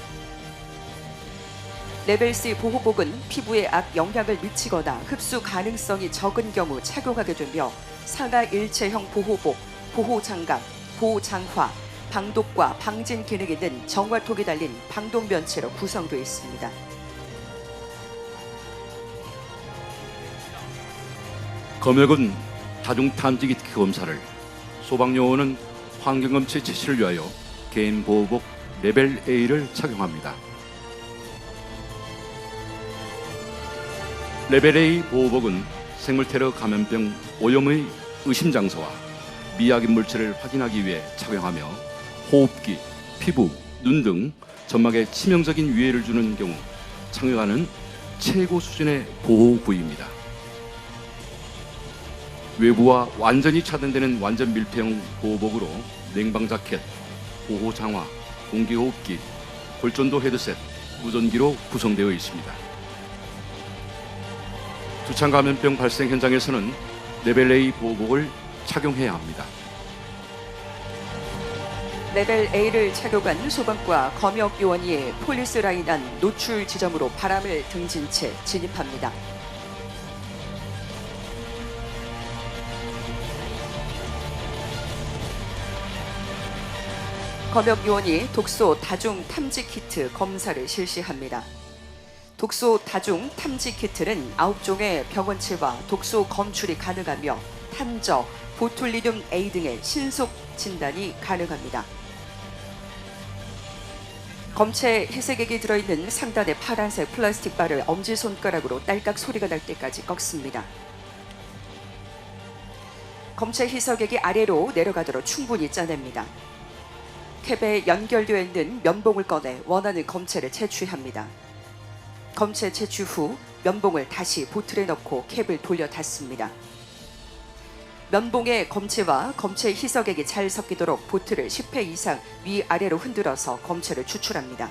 레벨 C 보호복은 피부에 악 영향을 미치거나 흡수 가능성이 적은 경우 착용하게 되며 상하 일체형 보호복, 보호장갑, 보호장화, 방독과 방진 기능이 있는 정화톡이 달린 방독면체로 구성되어 있습니다.
검역은 다중탐지기 검사를, 소방요원은 환경검체 채취를 위하여 개인 보호복 레벨 A를 착용합니다. 레벨 A 보호복은 생물테러 감염병 오염의 의심 장소와 미약인 물체를 확인하기 위해 착용하며 호흡기, 피부, 눈 등 점막에 치명적인 위해를 주는 경우 착용하는 최고 수준의 보호 부위입니다. 외부와 완전히 차단되는 완전 밀폐형 보호복으로 냉방 자켓, 보호 장화, 공기호흡기, 골전도 헤드셋, 무전기로 구성되어 있습니다. 두창 감염병 발생 현장에서는 레벨 A 보호복을 착용해야 합니다.
레벨 A를 착용한 소방과 검역 요원이 폴리스 라인 안 노출 지점으로 바람을 등진 채 진입합니다. 검역 요원이 독소 다중 탐지 키트 검사를 실시합니다. 독소 다중 탐지 키트는 9종의 병원체와 독소 검출이 가능하며 탄저, 보툴리듐 A 등의 신속 진단이 가능합니다. 검체 희석액이 들어있는 상단의 파란색 플라스틱 바를 엄지손가락으로 딸깍 소리가 날 때까지 꺾습니다. 검체 희석액이 아래로 내려가도록 충분히 짜냅니다. 캡에 연결되어 있는 면봉을 꺼내 원하는 검체를 채취합니다. 검체 채취 후 면봉을 다시 보틀에 넣고 캡을 돌려 닫습니다. 면봉에 검체와 검체 희석액이 잘 섞이도록 보틀을 10회 이상 위아래로 흔들어서 검체를 추출합니다.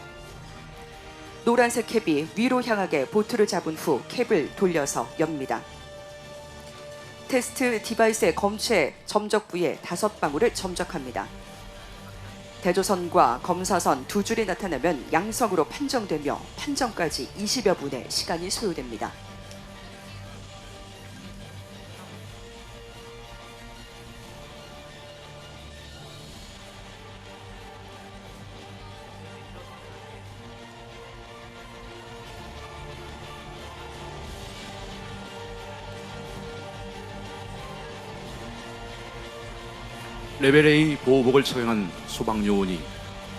노란색 캡이 위로 향하게 보틀을 잡은 후 캡을 돌려서 엽니다. 테스트 디바이스의 검체 점적부에 5방울을 점적합니다. 대조선과 검사선 두 줄이 나타나면 양성으로 판정되며 판정까지 20여 분의 시간이 소요됩니다.
레벨 A 보호복을 착용한 소방요원이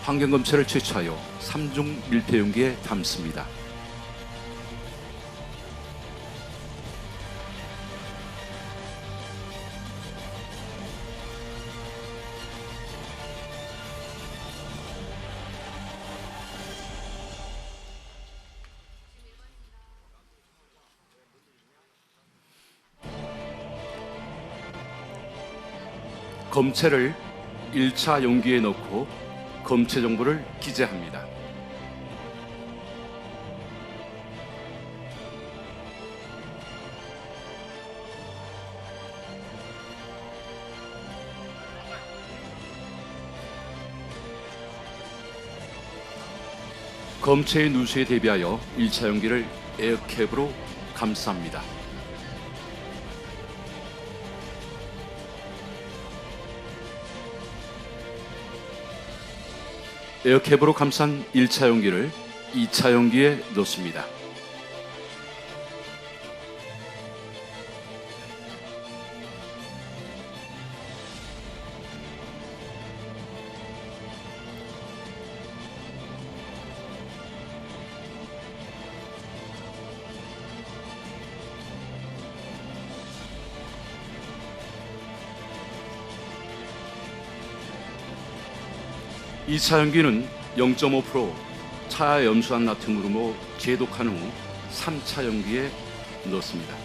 환경검체를 채취하여 3중 밀폐용기에 담습니다. 검체를 1차 용기에 넣고 검체 정보를 기재합니다. 검체의 누수에 대비하여 1차 용기를 에어캡으로 감쌉니다. 에어캡으로 감싼 1차 용기를 2차 용기에 넣습니다. 이 차 용기는 0.5% 차염수한 나트륨으로 제독한 후 3차 용기에 넣습니다.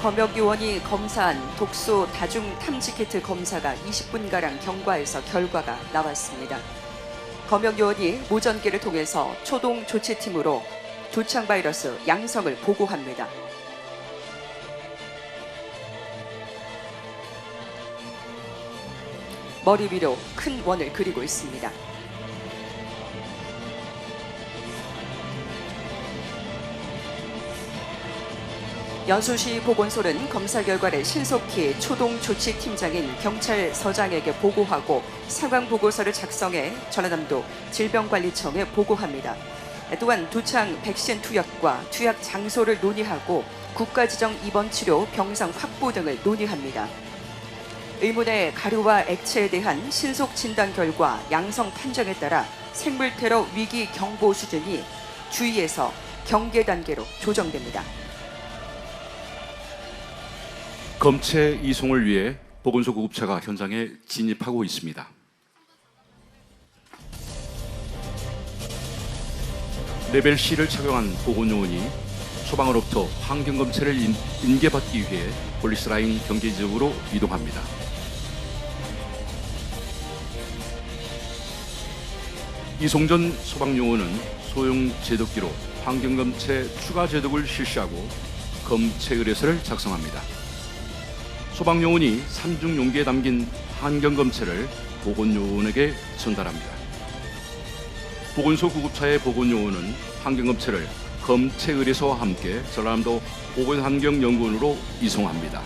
검역요원이 검사한 독소 다중 탐지 키트 검사가 20분가량 경과해서 결과가 나왔습니다. 검역요원이 무전기를 통해서 초동 조치팀으로 두창 바이러스 양성을 보고합니다. 머리 위로 큰 원을 그리고 있습니다. 여수시 보건소는 검사 결과를 신속히 초동조치팀장인 경찰서장에게 보고하고 상황 보고서를 작성해 전라남도 질병관리청에 보고합니다. 또한 두창 백신 투약과 투약 장소를 논의하고 국가지정 입원치료 병상 확보 등을 논의합니다. 의문의 가루와 액체에 대한 신속 진단 결과 양성 판정에 따라 생물 테러 위기 경보 수준이 주의에서 경계 단계로 조정됩니다.
검체 이송을 위해 보건소 구급차가 현장에 진입하고 있습니다. 레벨 C를 착용한 보건요원이 소방으로부터 환경검체를 인계받기 위해 폴리스라인 경계 지역으로 이동합니다. 이송 전 소방요원은 소형 제독기로 환경검체 추가 제독을 실시하고 검체 의뢰서를 작성합니다. 소방요원이 3중 용기에 담긴 환경검체를 보건요원에게 전달합니다. 보건소 구급차의 보건요원은 환경검체를 검체 의뢰서와 함께 전라남도 보건환경연구원으로 이송합니다.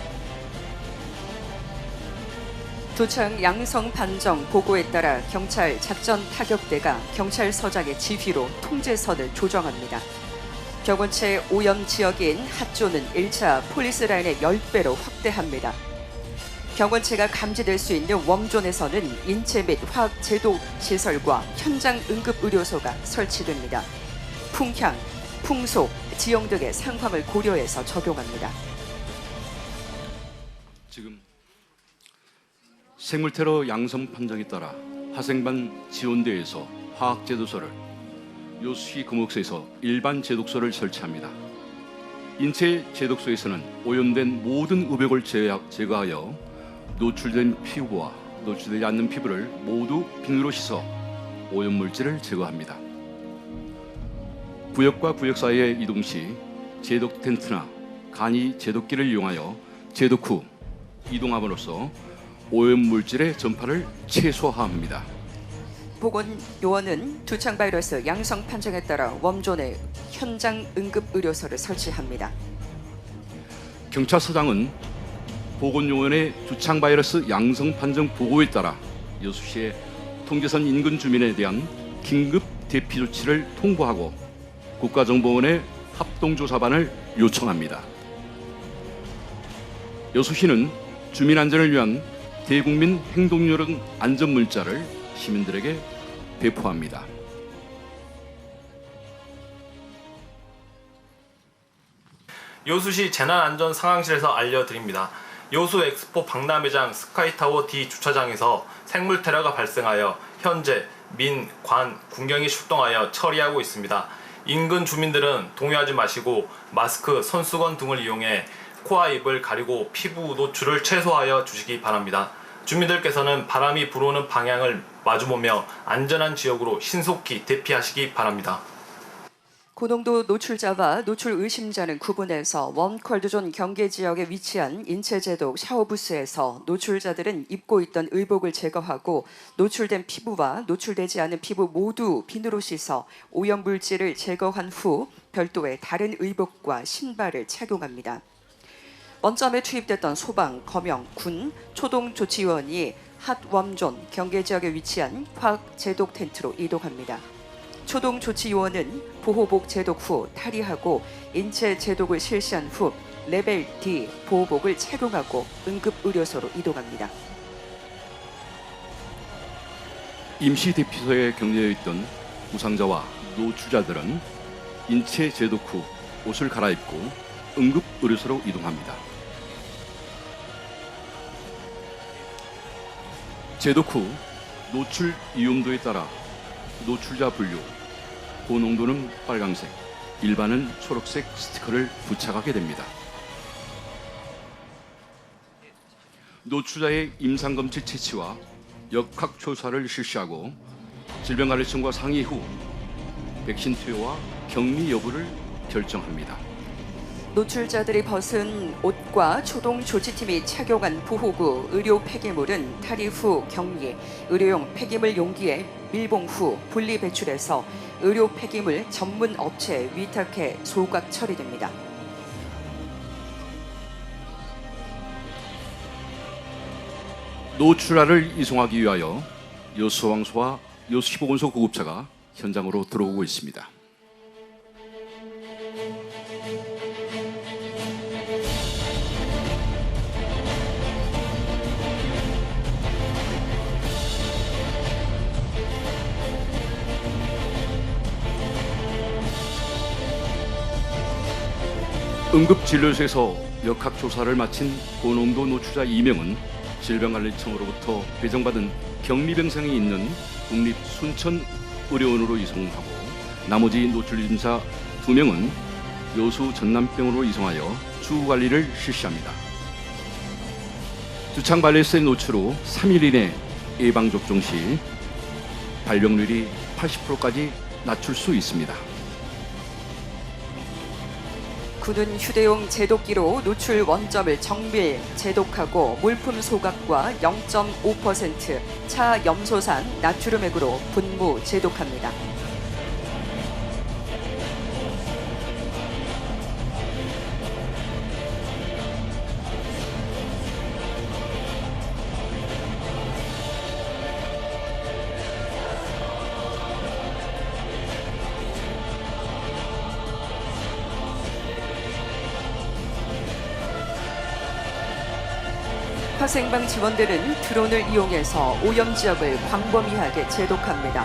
도청 양성 판정 보고에 따라 경찰 작전 타격대가 경찰서장의 지휘로 통제선을 조정합니다. 병원체 오염 지역인 핫존은 1차 폴리스라인의 10배로 확대합니다. 병원체가 감지될 수 있는 웜존에서는 인체 및 화학 제독 시설과 현장 응급 의료소가 설치됩니다. 풍향, 풍속, 지형 등의 상황을 고려해서 적용합니다.
지금 생물테러 양성 판정에 따라 화생반 지원대에서 화학 제도소를, 요수시 금옥소에서 일반 제독소를 설치합니다. 인체 제독소에서는 오염된 모든 의벽을 제거하여 노출된 피부와 노출되지 않는 피부를 모두 비누로 씻어 오염물질을 제거합니다. 구역과 구역 사이의 이동 시 제독 텐트나 간이 제독기를 이용하여 제독 후 이동함으로써 오염물질의 전파를 최소화합니다.
보건요원은 두창 바이러스 양성 판정에 따라 웜존에 현장 응급 의료소를 설치합니다.
경찰서장은 보건요원의 두창 바이러스 양성 판정 보고에 따라 여수시의 통제선 인근 주민에 대한 긴급 대피 조치를 통보하고 국가정보원의 합동조사반을 요청합니다. 여수시는 주민 안전을 위한 대국민 행동요령 안전 문자를 시민들에게 배포합니다.
여수시 재난안전상황실에서 알려드립니다. 여수 엑스포 박람회장 스카이타워 D 주차장에서 생물 테러가 발생하여 현재 민, 관, 군경이 출동하여 처리하고 있습니다. 인근 주민들은 동요하지 마시고 마스크, 손수건 등을 이용해 코와 입을 가리고 피부 노출을 최소화하여 주시기 바랍니다. 주민들께서는 바람이 불어오는 방향을 마주보며 안전한 지역으로 신속히 대피하시기 바랍니다.
고농도 노출자와 노출 의심자는 구분해서 웜콜드존 경계 지역에 위치한 인체 제독 샤워부스에서 노출자들은 입고 있던 의복을 제거하고 노출된 피부와 노출되지 않은 피부 모두 비누로 씻어 오염물질을 제거한 후 별도의 다른 의복과 신발을 착용합니다. 원점에 투입됐던 소방, 검영, 군, 초동조치원이 핫웜존 경계 지역에 위치한 화학 제독 텐트로 이동합니다. 초동조치요원은 보호복 제독 후 탈의하고 인체 제독을 실시한 후 레벨 D 보호복을 착용하고 응급의료소로 이동합니다.
임시 대피소에 격려해 있던 부상자와 노출자들은 인체 제독 후 옷을 갈아입고 응급의료소로 이동합니다. 제독 후 노출 위험도에 따라 노출자 분류, 고농도는 빨강색, 일반은 초록색 스티커를 부착하게 됩니다. 노출자의 임상검체 채취와 역학조사를 실시하고 질병관리청과 상의 후 백신 투여와 격리 여부를 결정합니다.
노출자들이 벗은 옷과 초동조치팀이 착용한 보호구, 의료 폐기물은 탈의 후 격리, 의료용 폐기물 용기에 밀봉 후 분리 배출해서 의료 폐기물 전문 업체에 위탁해 소각 처리됩니다.
노출자를 이송하기 위하여 여수소방서와 여수시보건소 구급차가 현장으로 들어오고 있습니다. 응급진료소에서 역학조사를 마친 고농도 노출자 2명은 질병관리청으로부터 배정받은 격리병상이 있는 국립순천의료원으로 이송하고 나머지 노출임자 2명은 여수 전남병원으로 이송하여 주관리를 실시합니다. 두창 바이러스의 노출 후 3일 이내 예방접종 시 발병률이 80%까지 낮출 수 있습니다.
군은 휴대용 제독기로 노출 원점을 정밀 제독하고 물품 소각과 0.5% 차 염소산 나트륨 액으로 분무 제독합니다. 화생방 지원대는 드론을 이용해서 오염 지역을 광범위하게 제독합니다.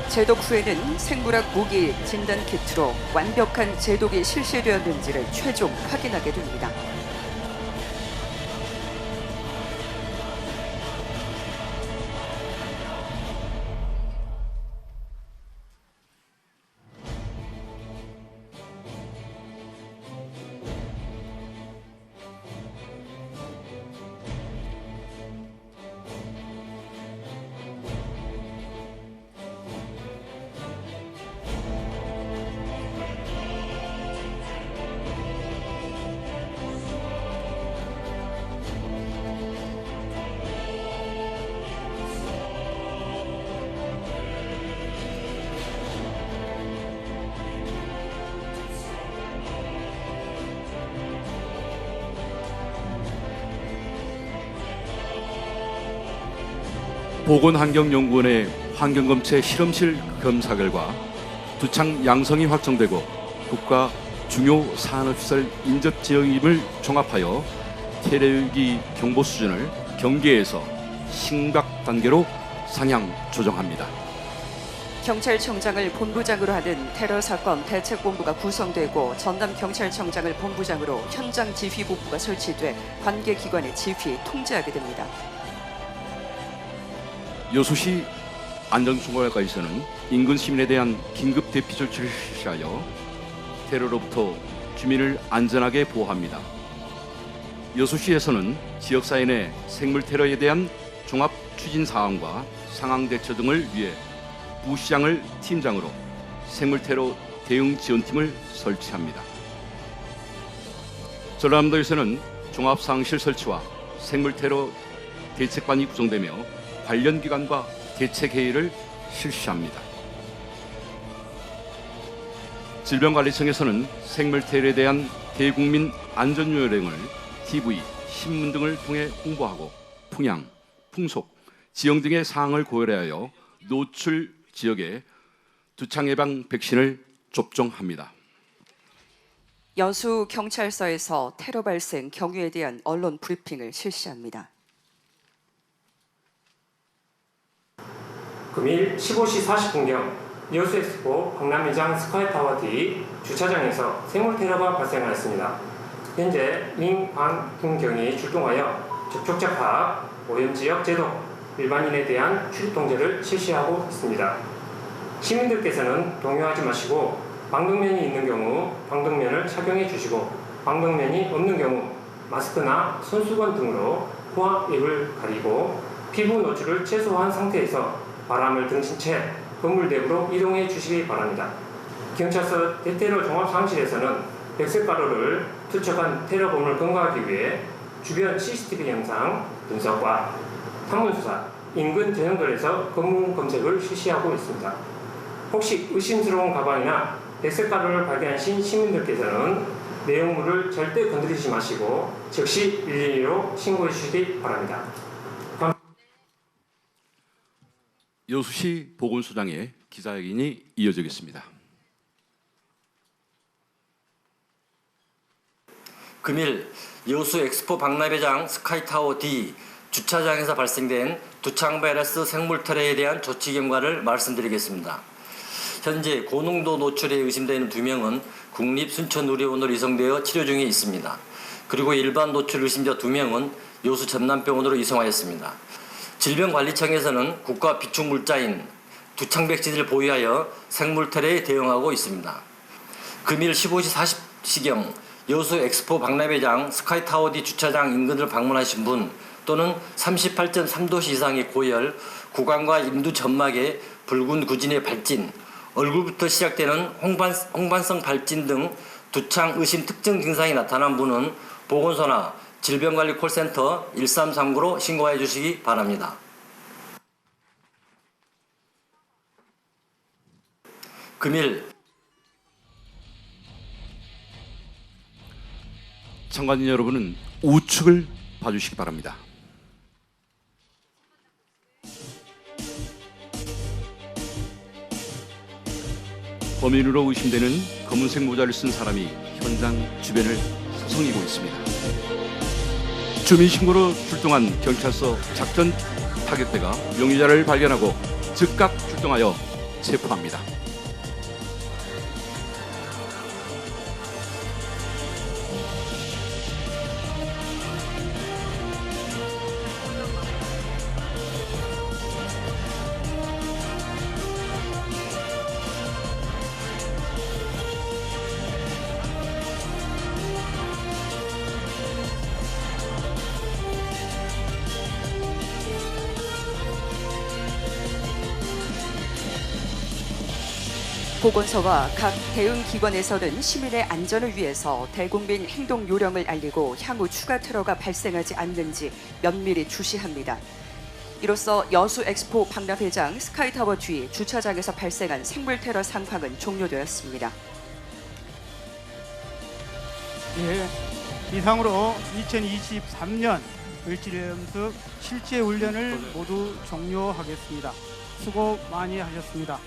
제독 후에는 생물학 무기 진단 키트로 완벽한 제독이 실시되었는지를 최종 확인하게 됩니다.
보건환경연구원의 환경검체 실험실 검사 결과 두창 양성이 확정되고 국가 중요 산업시설 인접 지역임을 종합하여 테러위기 경보 수준을 경계에서 심각 단계로 상향 조정합니다.
경찰청장을 본부장으로 하는 테러사건 대책본부가 구성되고 전남경찰청장을 본부장으로 현장 지휘본부가 설치돼 관계기관의 지휘, 통제하게 됩니다.
여수시 안전총괄과에서는 인근 시민에 대한 긴급 대피 조치를 실시하여 테러로부터 주민을 안전하게 보호합니다. 여수시에서는 지역사회 내 생물 테러에 대한 종합 추진 사항과 상황 대처 등을 위해 부시장을 팀장으로 생물 테러 대응 지원팀을 설치합니다. 전라남도에서는 종합상실 설치와 생물 테러 대책반이 구성되며 관련 기관과 대책회의를 실시합니다. 질병관리청에서는 생물 테러에 대한 대국민 안전요령을 TV, 신문 등을 통해 홍보하고 풍향, 풍속, 지형 등의 사항을 고려하여 노출 지역에 두창 예방 백신을 접종합니다.
여수 경찰서에서 테러 발생 경위에 대한 언론 브리핑을 실시합니다.
금일 15시 40분경 여수엑스포 박람회장 스카이타워 D 주차장에서 생물 테러가 발생하였습니다. 현재 민, 관, 군경이 출동하여 접촉자 파악, 오염지역 제독, 일반인에 대한 출입 통제를 실시하고 있습니다. 시민들께서는 동요하지 마시고 방독면이 있는 경우 방독면을 착용해 주시고 방독면이 없는 경우 마스크나 손수건 등으로 코와 입을 가리고 피부 노출을 최소화한 상태에서 바람을 등진 채 건물 내부로 이동해 주시기 바랍니다. 경찰서 대테러 종합상실에서는 백색 가루를 투척한 테러범을 검거하기 위해 주변 CCTV 영상 분석과 탐문수사, 인근 저형들에서 검문 검색을 실시하고 있습니다. 혹시 의심스러운 가방이나 백색 가루를 발견하신 시민들께서는 내용물을 절대 건드리지 마시고 즉시 112로 신고해 주시기 바랍니다.
여수시 보건소장의 기자회견이 이어지겠습니다.
금일 여수 엑스포 박람회장 스카이타워 D 주차장에서 발생된 두창 바이러스 생물 테러에 대한 조치 경과를 말씀드리겠습니다. 현재 고농도 노출에 의심되는 2명은 국립순천의료원으로 이송되어 치료 중에 있습니다. 그리고 일반 노출 의심자 2명은 여수 전남병원으로 이송하였습니다. 질병관리청에서는 국가 비축물자인 두창 백신을 보유하여 생물 테러에 대응하고 있습니다. 금일 15시 40시경 여수 엑스포 박람회장 스카이타워 D 주차장 인근을 방문하신 분 또는 38.3도씨 이상의 고열, 구강과 임두 점막에 붉은 구진의 발진, 얼굴부터 시작되는 홍반성 발진 등 두창 의심 특정 증상이 나타난 분은 보건소나 질병관리 콜센터 1339로 신고해 주시기 바랍니다. 금일
참관인 여러분은 우측을 봐주시기 바랍니다. 범인으로 의심되는 검은색 모자를 쓴 사람이 현장 주변을 서성이고 있습니다. 주민신고로 출동한 경찰서 작전 타격대가 용의자를 발견하고 즉각 출동하여 체포합니다.
보건소와 각 대응 기관에서는 시민의 안전을 위해서 대국민 행동 요령을 알리고 향후 추가 테러가 발생하지 않는지 면밀히 주시합니다. 이로써 여수 엑스포 박람회장 스카이타워 뒤 주차장에서 발생한 생물 테러 상황은 종료되었습니다.
예, 이상으로 2023년 을지연습 실제 훈련을 모두 종료하겠습니다. 수고 많이 하셨습니다.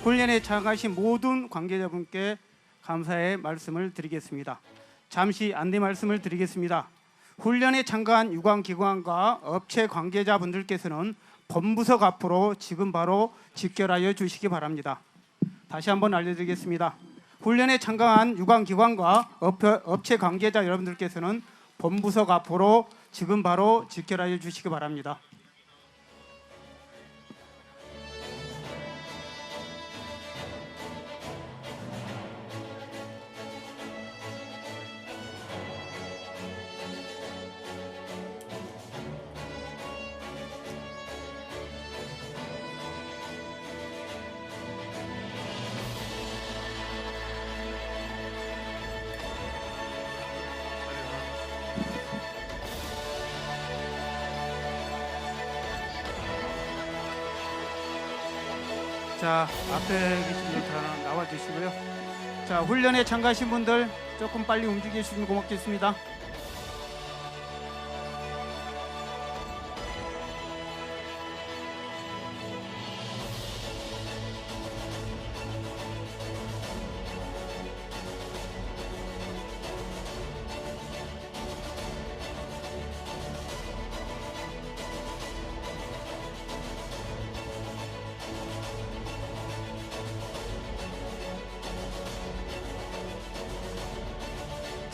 훈련에 참가하신 모든 관계자분께 감사의 말씀을 드리겠습니다. 잠시 안내 말씀을 드리겠습니다. 훈련에 참가한 유관기관과 업체 관계자분들께서는 본부석 앞으로 지금 바로 직결하여 주시기 바랍니다. 다시 한번 알려드리겠습니다. 훈련에 참가한 유관기관과 업체 관계자 여러분들께서는 본부석 앞으로 지금 바로 직결하여 주시기 바랍니다. 자, 앞에 계신 분들 다 나와 주시고요. 자, 훈련에 참가하신 분들 조금 빨리 움직여 주시면 고맙겠습니다.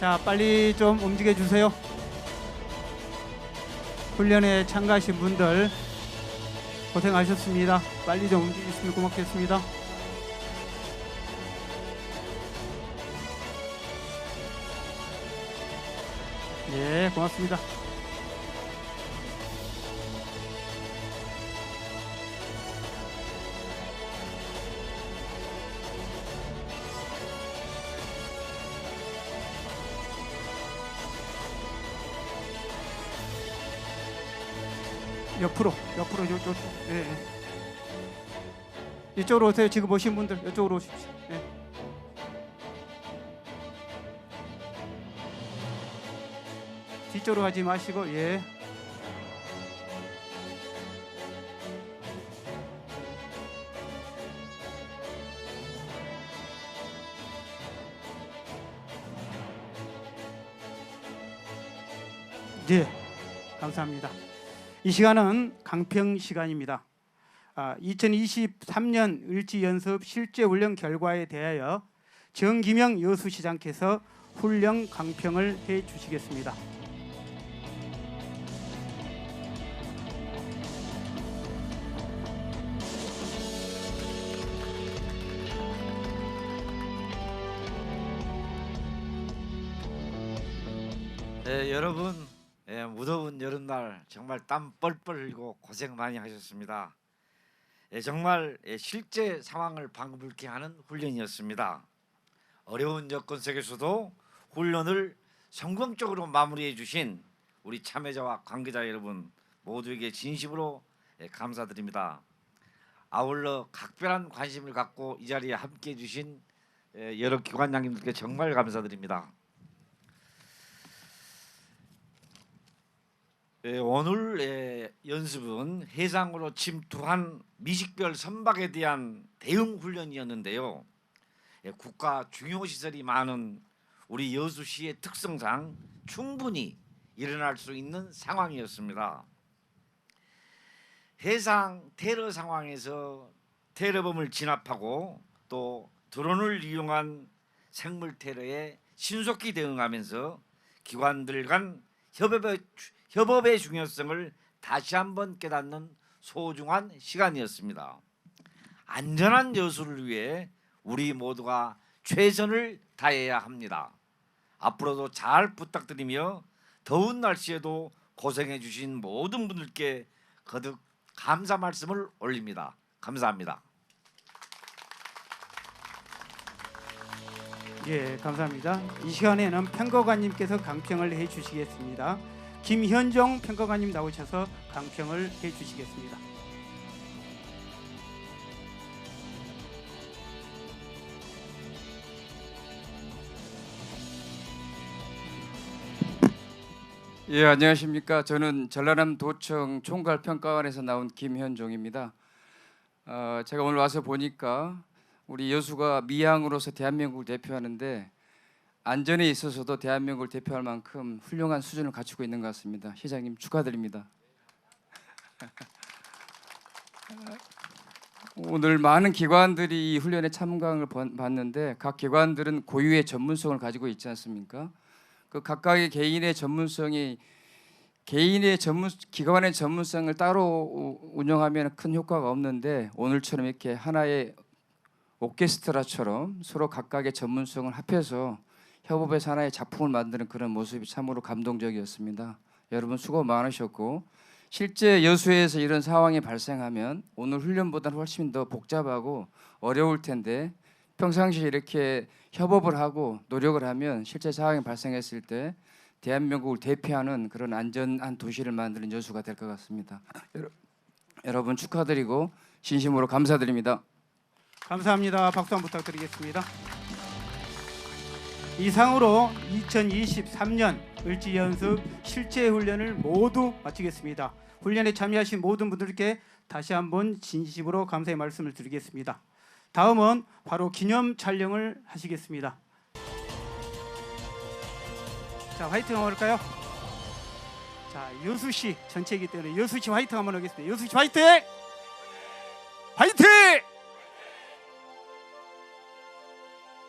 자, 빨리 좀 움직여 주세요. 훈련에 참가하신 분들 고생하셨습니다. 빨리 좀 움직이시면 고맙겠습니다. 예, 고맙습니다. 옆으로 요, 예. 이쪽으로 오세요. 지금 오신 분들 이쪽으로 오십시오. 예. 뒤쪽으로 가지 마시고 예. 네, 감사합니다. 이 시간은 강평 시간입니다. 2023년 을지연습 실제 훈련 결과에 대하여 정기명 여수시장께서 훈련 강평을 해 주시겠습니다.
여러분, 무더운 여름날 정말 땀 뻘뻘 흘리고 고생 많이 하셨습니다. 정말 실제 상황을 방불케 하는 훈련이었습니다. 어려운 여건 속에서도 훈련을 성공적으로 마무리해 주신 우리 참여자와 관계자 여러분 모두에게 진심으로 감사드립니다. 아울러 각별한 관심을 갖고 이 자리에 함께해 주신 여러 기관장님들께 정말 감사드립니다. 오늘 연습은 해상으로 침투한 미식별 선박에 대한 대응 훈련이었는데요. 국가 중요 시설이 많은 우리 여수시의 특성상 충분히 일어날 수 있는 상황이었습니다. 해상 테러 상황에서 테러범을 진압하고 또 드론을 이용한 생물 테러에 신속히 대응하면서 기관들 간 협업의 중요성을 다시 한번 깨닫는 소중한 시간이었습니다. 안전한 여수를 위해 우리 모두가 최선을 다해야 합니다. 앞으로도 잘 부탁드리며 더운 날씨에도 고생해 주신 모든 분들께 거듭 감사 말씀을 올립니다. 감사합니다.
예, 감사합니다. 이 시간에는 평가관님께서 강평을 해 주시겠습니다. 김현종 평가관님 나오셔서 강평을 해 주시겠습니다.
예, 안녕하십니까. 저는 전라남 도청 총괄평가원에서 나온 김현종입니다. 제가 오늘 와서 보니까 우리 여수가 미항으로서 대한민국을 대표하는데 안전에 있어서도 대한민국을 대표할 만큼 훌륭한 수준을 갖추고 있는 것 같습니다. 시장님 축하드립니다. 오늘 많은 기관들이 이 훈련에 참가를 봤는데 각 기관들은 고유의 전문성을 가지고 있지 않습니까? 그 각각의 개인의 전문성이 기관의 전문성을 따로 운영하면 큰 효과가 없는데 오늘처럼 이렇게 하나의 오케스트라처럼 서로 각각의 전문성을 합해서 협업해서 하나의 작품을 만드는 그런 모습이 참으로 감동적이었습니다. 여러분 수고 많으셨고 실제 여수에서 이런 상황이 발생하면 오늘 훈련보다는 훨씬 더 복잡하고 어려울 텐데 평상시에 이렇게 협업을 하고 노력을 하면 실제 상황이 발생했을 때 대한민국을 대표하는 그런 안전한 도시를 만드는 여수가 될 것 같습니다. 여러분 축하드리고 진심으로 감사드립니다.
감사합니다. 박수 한번 부탁드리겠습니다. 이상으로 2023년 을지연습 실제 훈련을 모두 마치겠습니다. 훈련에 참여하신 모든 분들께 다시 한번 진심으로 감사의 말씀을 드리겠습니다. 다음은 바로 기념 촬영을 하시겠습니다. 자, 화이팅 한번 할까요? 자, 여수시 전체이기 때문에 여수시 화이팅 한번 하겠습니다. 여수시 화이팅! 화이팅!